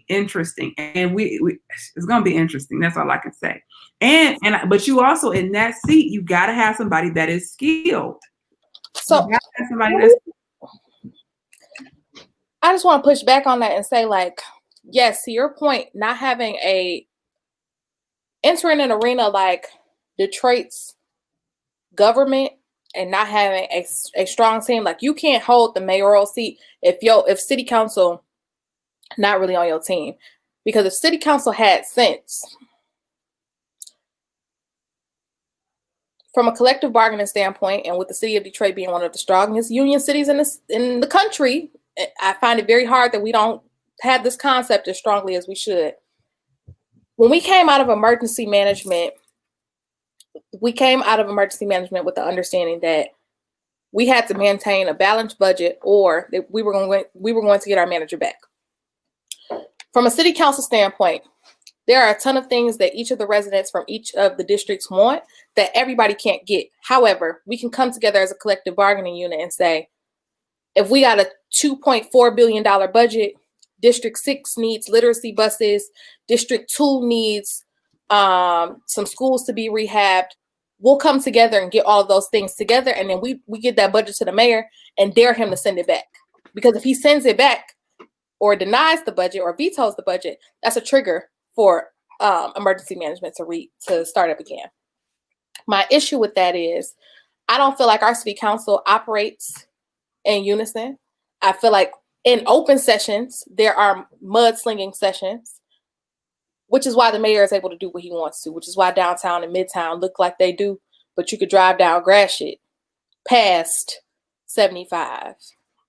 interesting, and it's gonna be interesting. That's all I can say. But you also, in that seat, you got to have somebody that is skilled. So I just want to push back on that and say, like, yes, to your point, not having entering an arena like Detroit's government and not having a strong team, like you can't hold the mayoral seat if city council not really on your team. Because if city council had sense, from a collective bargaining standpoint, and with the city of Detroit being one of the strongest union cities in the country, I find it very hard that we don't have this concept as strongly as we should. When we came out of emergency management, with the understanding that we had to maintain a balanced budget, or that we were going to get our manager back. From a city council standpoint, there are a ton of things that each of the residents from each of the districts want that everybody can't get. However, we can come together as a collective bargaining unit and say, if we got a $2.4 billion budget, District 6 needs literacy buses, District 2 needs some schools to be rehabbed, we'll come together and get all of those things together, and then we get that budget to the mayor and dare him to send it back. Because if he sends it back or denies the budget or vetoes the budget, that's a trigger for emergency management to start up again. My issue with that is I don't feel like our city council operates in unison. I feel like in open sessions, there are mudslinging sessions, which is why the mayor is able to do what he wants to, which is why downtown and midtown look like they do, but you could drive down Gratiot past 75.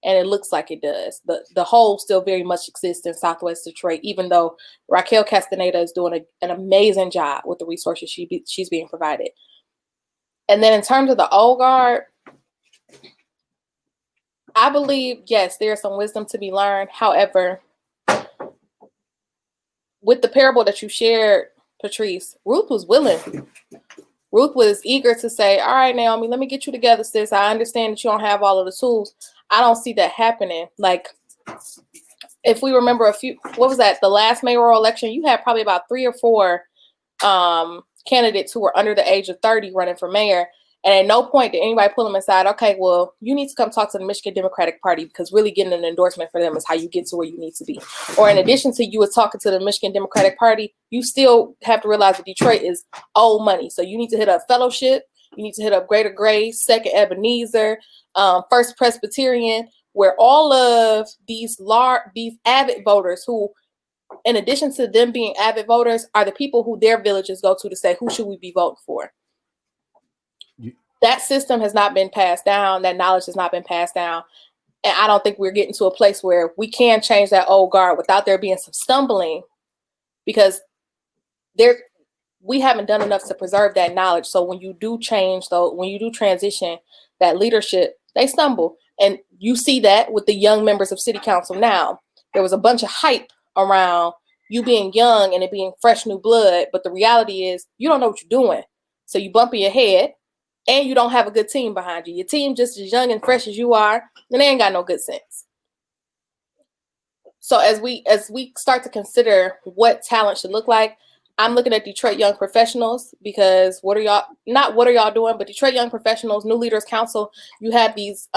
And it looks like it does. The hole still very much exists in Southwest Detroit, even though Raquel Castaneda is doing an amazing job with the resources she's being provided. And then in terms of the old guard, I believe, yes, there's some wisdom to be learned. However, with the parable that you shared, Patrice, Ruth was willing. Ruth was eager to say, all right, Naomi, let me get you together, sis. I understand that you don't have all of the tools. I don't see that happening. Like, if we remember the last mayoral election, you had probably about 3 or 4 candidates who were under the age of 30 running for mayor. And at no point did anybody pull them aside. Okay, well, you need to come talk to the Michigan Democratic Party, because really getting an endorsement for them is how you get to where you need to be. Or in addition to you talking to the Michigan Democratic Party, you still have to realize that Detroit is old money. So you need to hit up Fellowship. You need to hit up Greater Grace, Second Ebenezer, First Presbyterian, where all of these avid voters who, in addition to them being avid voters, are the people who their villages go to say, who should we be voting for? That system has not been passed down. That knowledge has not been passed down. And I don't think we're getting to a place where we can change that old guard without there being some stumbling, because we haven't done enough to preserve that knowledge. So when you do transition that leadership, they stumble. And you see that with the young members of city council now. There was a bunch of hype around you being young and it being fresh new blood. But the reality is you don't know what you're doing. So you bump in your head and you don't have a good team behind you. Your team just as young and fresh as you are, and they ain't got no good sense. So as we start to consider what talent should look like, I'm looking at Detroit Young Professionals, because what are y'all doing, but Detroit Young Professionals, New Leaders Council, you have these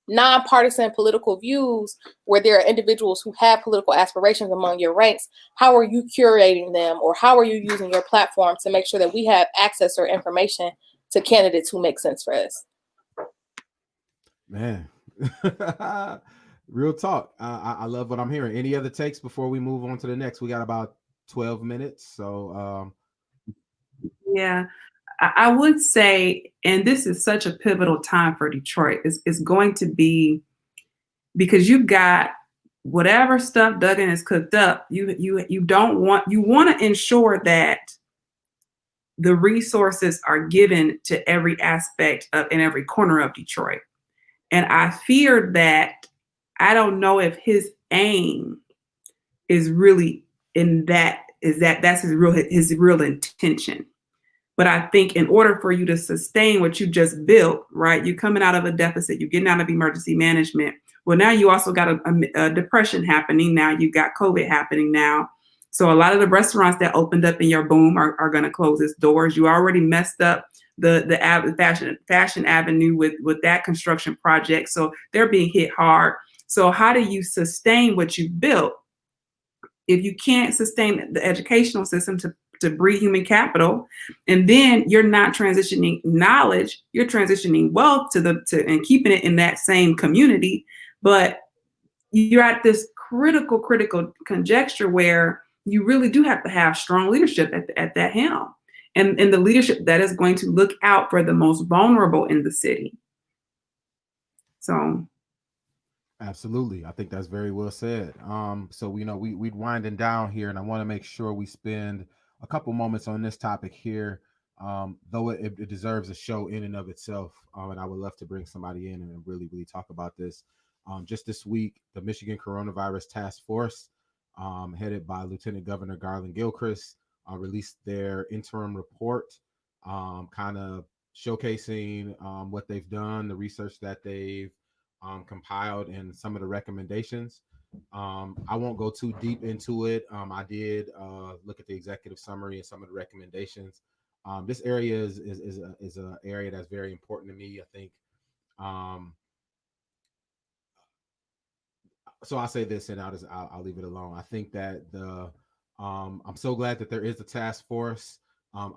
nonpartisan political views where there are individuals who have political aspirations among your ranks. How are you curating them, or how are you using your platform to make sure that we have access or information to candidates who make sense for us? Man, real talk. I love what I'm hearing. Any other takes before we move on to the next? We got about 12 minutes. So yeah, I would say, and this is such a pivotal time for Detroit, it's going to be, because you've got whatever stuff Duggan has cooked up, you want to ensure that the resources are given to every aspect of in every corner of Detroit. And I fear that, I don't know if his aim is really in that, that's his real intention. But I think in order for you to sustain what you just built, right, you're coming out of a deficit, you're getting out of emergency management. Well, now you also got a depression happening. Now you've got COVID happening now. So a lot of the restaurants that opened up in your boom are going to close its doors. You already messed up the fashion avenue with that construction project. So they're being hit hard. So how do you sustain what you've built? If you can't sustain the educational system to to breed human capital. And then you're not transitioning knowledge, you're transitioning wealth and keeping it in that same community. But you're at this critical conjecture where you really do have to have strong leadership at that helm. And the leadership that is going to look out for the most vulnerable in the city. So absolutely, I think that's very well said. So we're winding down here, and I want to make sure we spend a couple moments on this topic here, though it deserves a show in and of itself. And I would love to bring somebody in and really talk about this. Just this week, the Michigan Coronavirus Task Force, headed by Lieutenant Governor Garland Gilchrist, released their interim report, kind of showcasing what they've done, the research that they've compiled, and some of the recommendations. I won't go too deep into it. I did look at the executive summary and some of the recommendations. This area is an area that's very important to me. I think. So I'll say this, and I'll leave it alone. I think that I'm so glad that there is a task force. I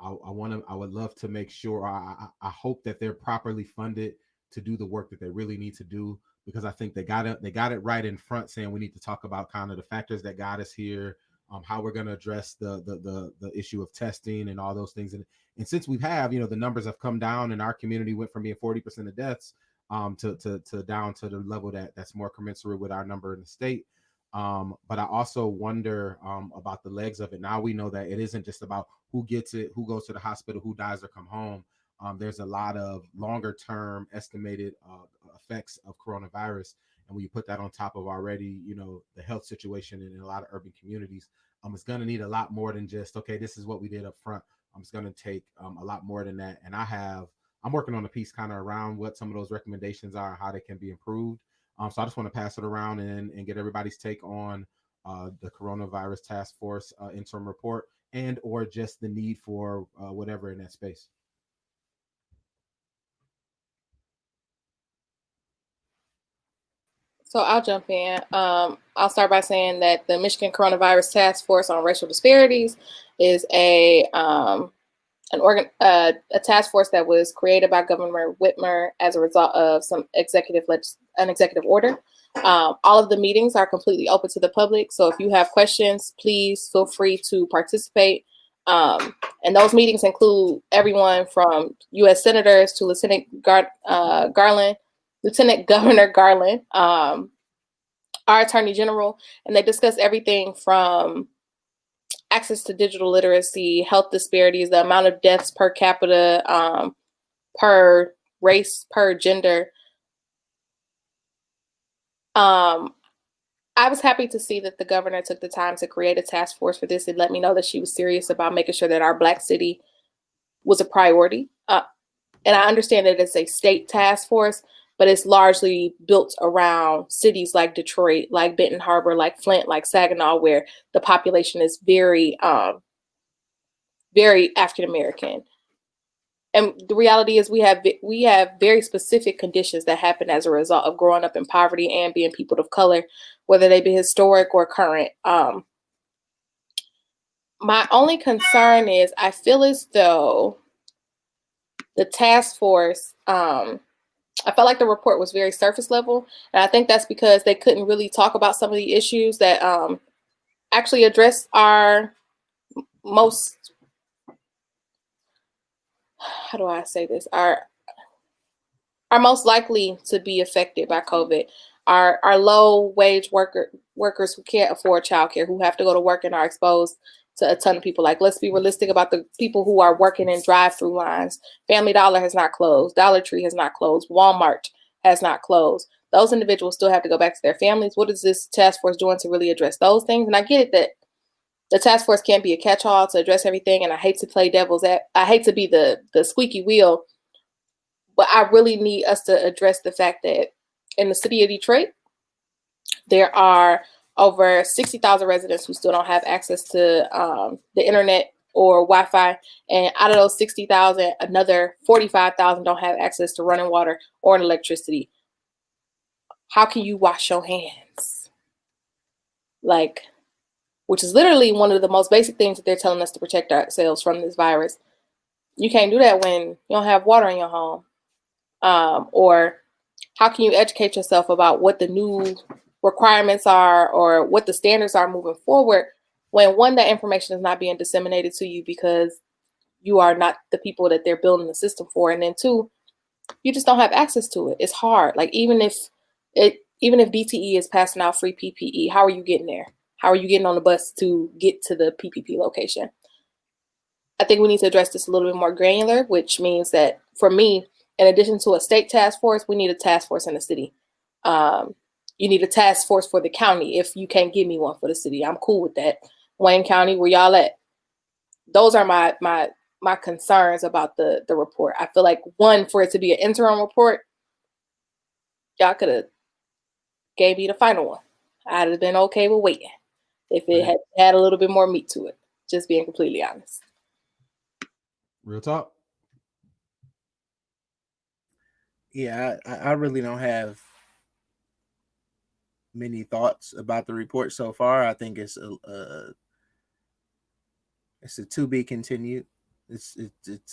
would love to make sure. I hope that they're properly funded to do the work that they really need to do, because I think they got it right in front, saying we need to talk about kind of the factors that got us here, how we're going to address the issue of testing and all those things. And since we have, the numbers have come down, and our community went from being 40% of deaths to down to the level that's more commensurate with our number in the state. But I also wonder about the legs of it. Now we know that it isn't just about who gets it, who goes to the hospital, who dies or come home. There's a lot of longer term estimated effects of coronavirus. And when you put that on top of already, the health situation in a lot of urban communities, it's going to need a lot more than just, okay, this is what we did up front. It's going to take a lot more than that. And I'm working on a piece kind of around what some of those recommendations are and how they can be improved. So I just want to pass it around and get everybody's take on the Coronavirus Task Force interim report, and or just the need for whatever in that space. So I'll jump in. I'll start by saying that the Michigan Coronavirus Task Force on Racial Disparities is a task force that was created by Governor Whitmer as a result of an executive order. All of the meetings are completely open to the public. So if you have questions, please feel free to participate. And those meetings include everyone from U.S. senators to Lieutenant Governor Garland, our Attorney General, and they discuss everything from access to digital literacy, health disparities, the amount of deaths per capita, per race, per gender. I was happy to see that the governor took the time to create a task force for this and let me know that she was serious about making sure that our Black city was a priority. And I understand that it's a state task force, but it's largely built around cities like Detroit, like Benton Harbor, like Flint, like Saginaw, where the population is very, very African-American. And the reality is we have very specific conditions that happen as a result of growing up in poverty and being people of color, whether they be historic or current. My only concern is I feel as though the task force, I felt like the report was very surface level. And I think that's because they couldn't really talk about some of the issues that actually address our most, how do I say this? Our most likely to be affected by COVID. Our low wage workers who can't afford childcare, who have to go to work and are exposed to a ton of people. Like, let's be realistic about the people who are working in drive-through lines. Family Dollar has not closed. Dollar Tree has not closed. Walmart has not closed. Those individuals still have to go back to their families. What is this task force doing to really address those things? And I get it that the task force can't be a catch-all to address everything. And I hate to play I hate to be the squeaky wheel, but I really need us to address the fact that in the city of Detroit, there are over 60,000 residents who still don't have access to the internet or Wi-Fi. And out of those 60,000, another 45,000 don't have access to running water or electricity. How can you wash your hands? Like, which is literally one of the most basic things that they're telling us to protect ourselves from this virus. You can't do that when you don't have water in your home. Or how can you educate yourself about what the new requirements are or what the standards are moving forward when, one, that information is not being disseminated to you because you are not the people that they're building the system for, and then two, you just don't have access to it. It's hard. Like even if DTE is passing out free PPE, how are you getting there? How are you getting on the bus to get to the PPP location? I think we need to address this a little bit more granular, which means that for me, in addition to a state task force, we need a task force in the city. You need a task force for the county if you can't give me one for the city. I'm cool with that. Wayne County, where y'all at? Those are my concerns about the report. I feel like, one, for it to be an interim report, y'all could have gave me the final one. I'd have been okay with waiting if it had a little bit more meat to it, just being completely honest. Real talk. Yeah, I really don't have many thoughts about the report so far. I think it's a to be continued. It's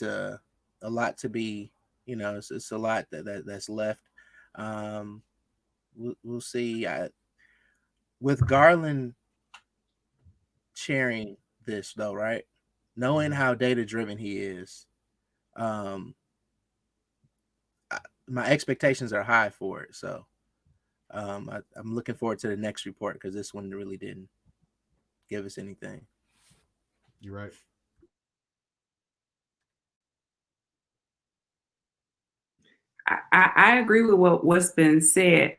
a lot to be, it's a lot that's left. We'll see. With Garland sharing this though, right? Knowing how data driven he is, my expectations are high for it. So I'm looking forward to the next report because this one really didn't give us anything. You're right. I agree with what's been said.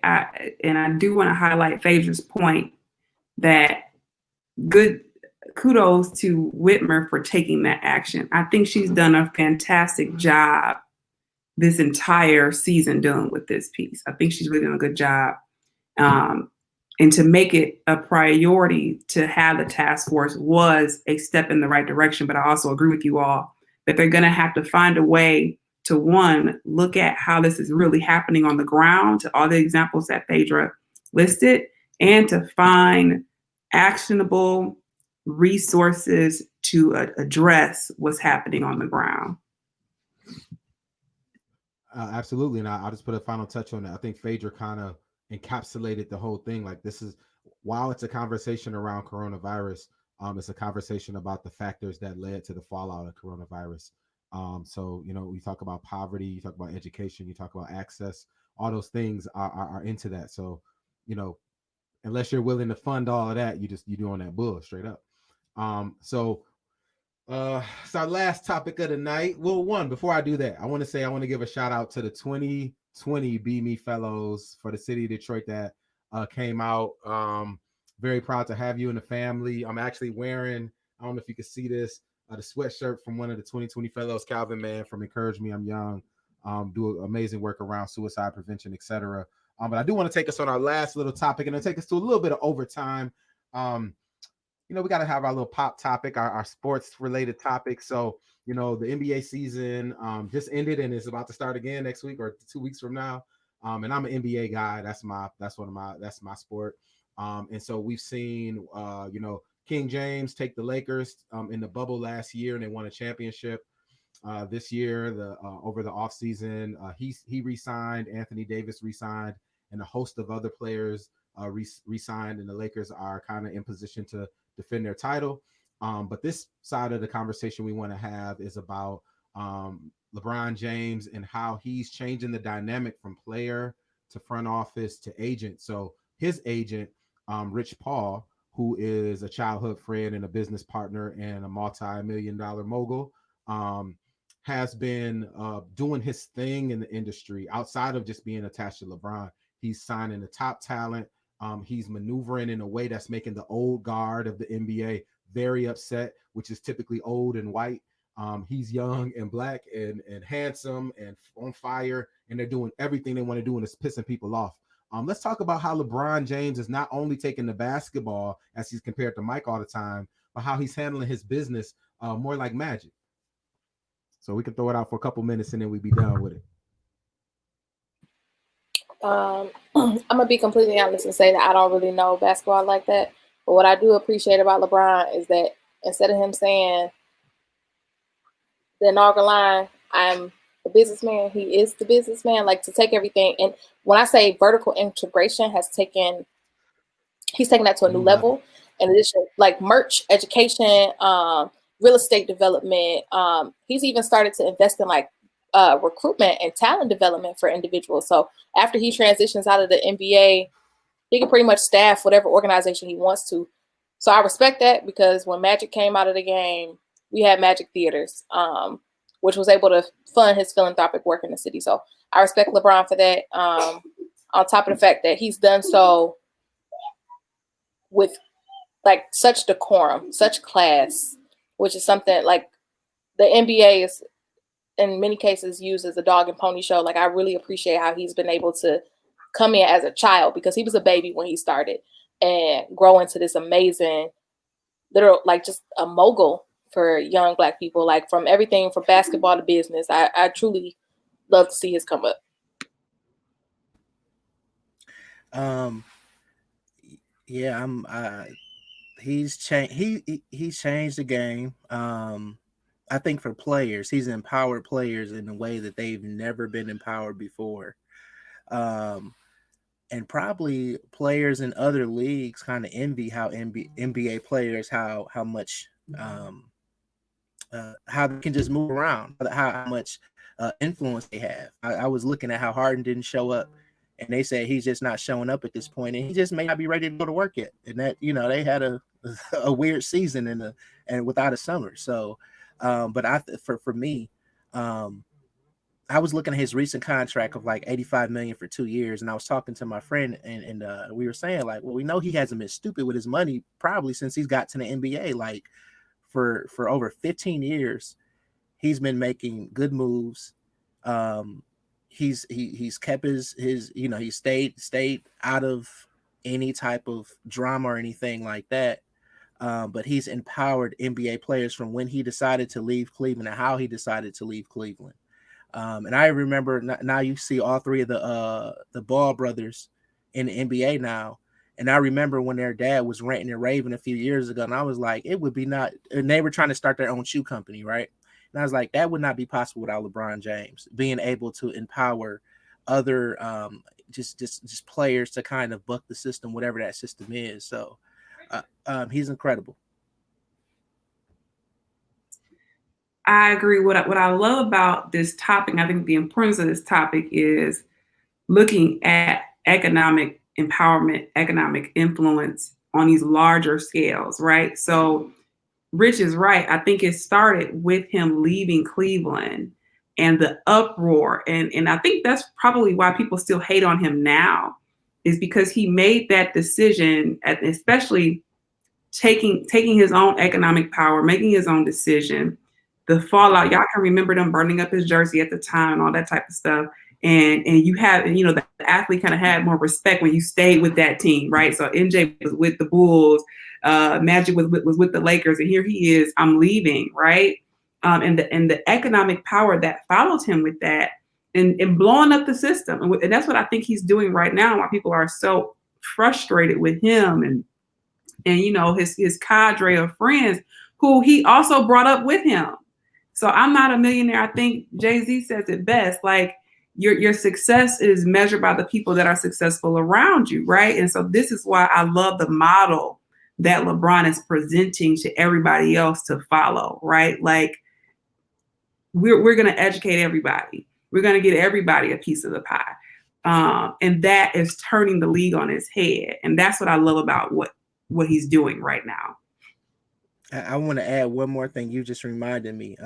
And I do want to highlight Phaedra's point that good kudos to Whitmer for taking that action. I think she's done a fantastic job this entire season dealing with this piece. I think she's really done a good job. And to make it a priority to have the task force was a step in the right direction. But I also agree with you all that they're going to have to find a way to, one, look at how this is really happening on the ground, to all the examples that Phaedra listed, and to find actionable resources to address what's happening on the ground. Absolutely. And I'll just put a final touch on that. I think Phaedra kind of encapsulated the whole thing. Like, this is, while it's a conversation around coronavirus, it's a conversation about the factors that led to the fallout of coronavirus. So, we talk about poverty, you talk about education, you talk about access, all those things are into that. So, unless you're willing to fund all of that, you're doing that bull straight up. So it's our last topic of the night. Well, one, before I do that, I want to give a shout out to the 2020 Be Me Fellows for the city of Detroit that came out. Very proud to have you in the family. I'm actually wearing, I don't know if you can see this, the sweatshirt from one of the 2020 Fellows, Calvin Man from Encourage Me I'm Young. Do amazing work around suicide prevention, etc. But I do want to take us on our last little topic, and it'll take us to a little bit of overtime. We got to have our little pop topic, our sports related topic. So, the NBA season just ended and is about to start again next week or 2 weeks from now. And I'm an NBA guy. That's my sport. And so we've seen, King James take the Lakers in the bubble last year, and they won a championship. This year, over the offseason, he re-signed, Anthony Davis re-signed, and a host of other players re-signed, and the Lakers are kind of in position to defend their title. But this side of the conversation we want to have is about LeBron James and how he's changing the dynamic from player to front office to agent. So his agent, Rich Paul, who is a childhood friend and a business partner and a multi-million-dollar mogul, has been doing his thing in the industry outside of just being attached to LeBron. He's signing the top talent. He's maneuvering in a way that's making the old guard of the NBA very upset, which is typically old and white. He's young and black and handsome and on fire, and they're doing everything they want to do, and it's pissing people off. Let's talk about how LeBron James is not only taking the basketball as he's compared to Mike all the time, but how he's handling his business more like Magic. So we can throw it out for a couple minutes and then we'd be done with it. I'm gonna be completely honest and say that I don't really know basketball like that. But what I do appreciate about LeBron is that instead of him saying the inaugural line, I'm the businessman, he is the businessman. Like, to take everything, and when I say vertical integration he's taking that to a new level. In addition, like merch, education, real estate development. He's even started to invest in like recruitment and talent development for individuals. So after he transitions out of the NBA, he can pretty much staff whatever organization he wants to. So I respect that, because when Magic came out of the game, we had Magic Theaters, which was able to fund his philanthropic work in the city. So I respect LeBron for that. On top of the fact that he's done so with like such decorum, such class, which is something like the NBA is in many cases used as a dog and pony show. Like, I really appreciate how he's been able to come in as a child, because he was a baby when he started, and grow into this amazing literal, like, just a mogul for young Black people, like from everything from basketball to business. I truly love to see his come up. Yeah, he's changed. He's changed the game. I think for players, he's empowered players in a way that they've never been empowered before. And probably players in other leagues kind of envy how NBA players how much how they can just move around, how much influence they have. I was looking at how Harden didn't show up, and they said he's just not showing up at this point, and he just may not be ready to go to work yet. And that, you know, they had a weird season and without a summer. So, but for me, I was looking at his recent contract of like $85 million for 2 years, and I was talking to my friend, and we were saying like, well, we know he hasn't been stupid with his money probably since he's got to the NBA. Like for over 15 years, he's been making good moves. He's kept his you know, he stayed out of any type of drama or anything like that. But he's empowered NBA players from when he decided to leave Cleveland and how he decided to leave Cleveland. And I remember now you see all three of the Ball brothers in the NBA now. And I remember when their dad was ranting and raving a few years ago, and I was like, it would be not, and they were trying to start their own shoe company, right? And I was like, that would not be possible without LeBron James being able to empower other just players to kind of buck the system, whatever that system is. So he's incredible. I agree. What I love about this topic, I think the importance of this topic is looking at economic empowerment, economic influence on these larger scales, right? So Rich is right. I think it started with him leaving Cleveland and the uproar. And I think that's probably why people still hate on him now, is because he made that decision, especially taking his own economic power, making his own decision. The fallout, y'all can remember them burning up his jersey at the time and all that type of stuff. And you have, you know, the athlete kind of had more respect when you stayed with that team, right? So MJ was with the Bulls, Magic was with the Lakers, and here he is, I'm leaving, right? And the economic power that followed him with that, and blowing up the system, and that's what I think he's doing right now. Why people are so frustrated with him and you know his cadre of friends who he also brought up with him. So I'm not a millionaire. I think Jay-Z says it best, like your success is measured by the people that are successful around you, right? And so this is why I love the model that LeBron is presenting to everybody else to follow, right? Like we're going to educate everybody. We're going to get everybody a piece of the pie. And that is turning the league on its head. And that's what I love about what he's doing right now. I want to add one more thing. You just reminded me.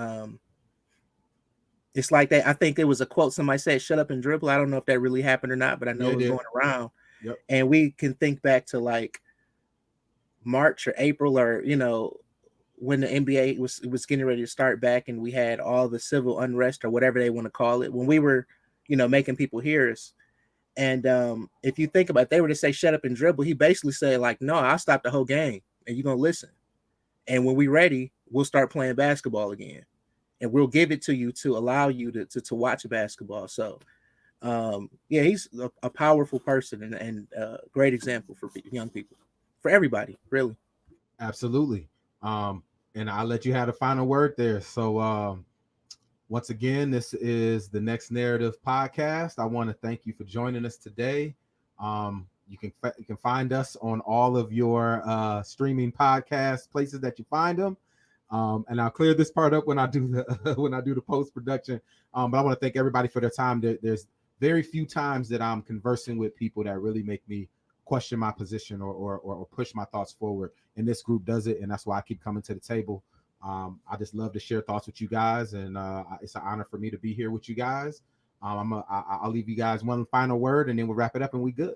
It's like that. I think there was a quote somebody said, "Shut up and dribble." I don't know if that really happened or not, but I know it was going around. Yep. And we can think back to like March or April, or you know, when the NBA was getting ready to start back, and we had all the civil unrest or whatever they want to call it, when we were, you know, making people hear us. And if you think about it, they were to say "shut up and dribble," he basically said like, "No, I'll stop the whole game, and you're gonna listen. And when we're ready, we'll start playing basketball again. And we'll give it to you to allow you to watch basketball." So, yeah, he's a powerful person and a great example for young people. for everybody, really. Absolutely. And I'll let you have the final word there. So once again, this is the Next Narrative podcast. I want to thank you for joining us today. You can find us on all of your streaming podcast places that you find them. And I'll clear this part up when I do the when I do the post production. But I want to thank everybody for their time. There's very few times that I'm conversing with people that really make me question my position or push my thoughts forward. And this group does it, and that's why I keep coming to the table. I just love to share thoughts with you guys, and it's an honor for me to be here with you guys. I'll leave you guys one final word, and then we'll wrap it up, and we good.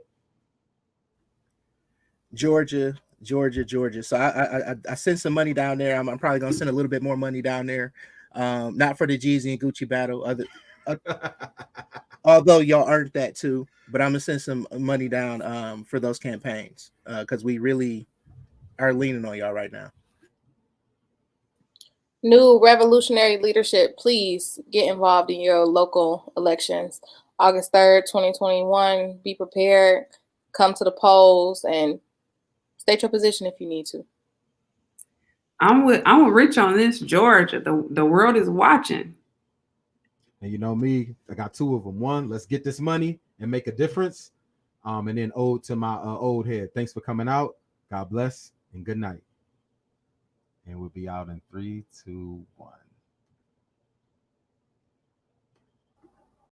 Georgia. So I sent some money down there. I'm probably gonna send a little bit more money down there. Not for the Jeezy and Gucci battle, although y'all aren't that too. But I'm gonna send some money down for those campaigns because we really are leaning on y'all right now. New revolutionary leadership, please get involved in your local elections. August 3rd, 2021. Be prepared. Come to the polls and state your position if you need to. I'm with Rich on this, Georgia. The world is watching. And you know me, I got two of them. One, let's get this money and make a difference. And then ode to my old head. Thanks for coming out. God bless and good night. And we'll be out in 3, 2,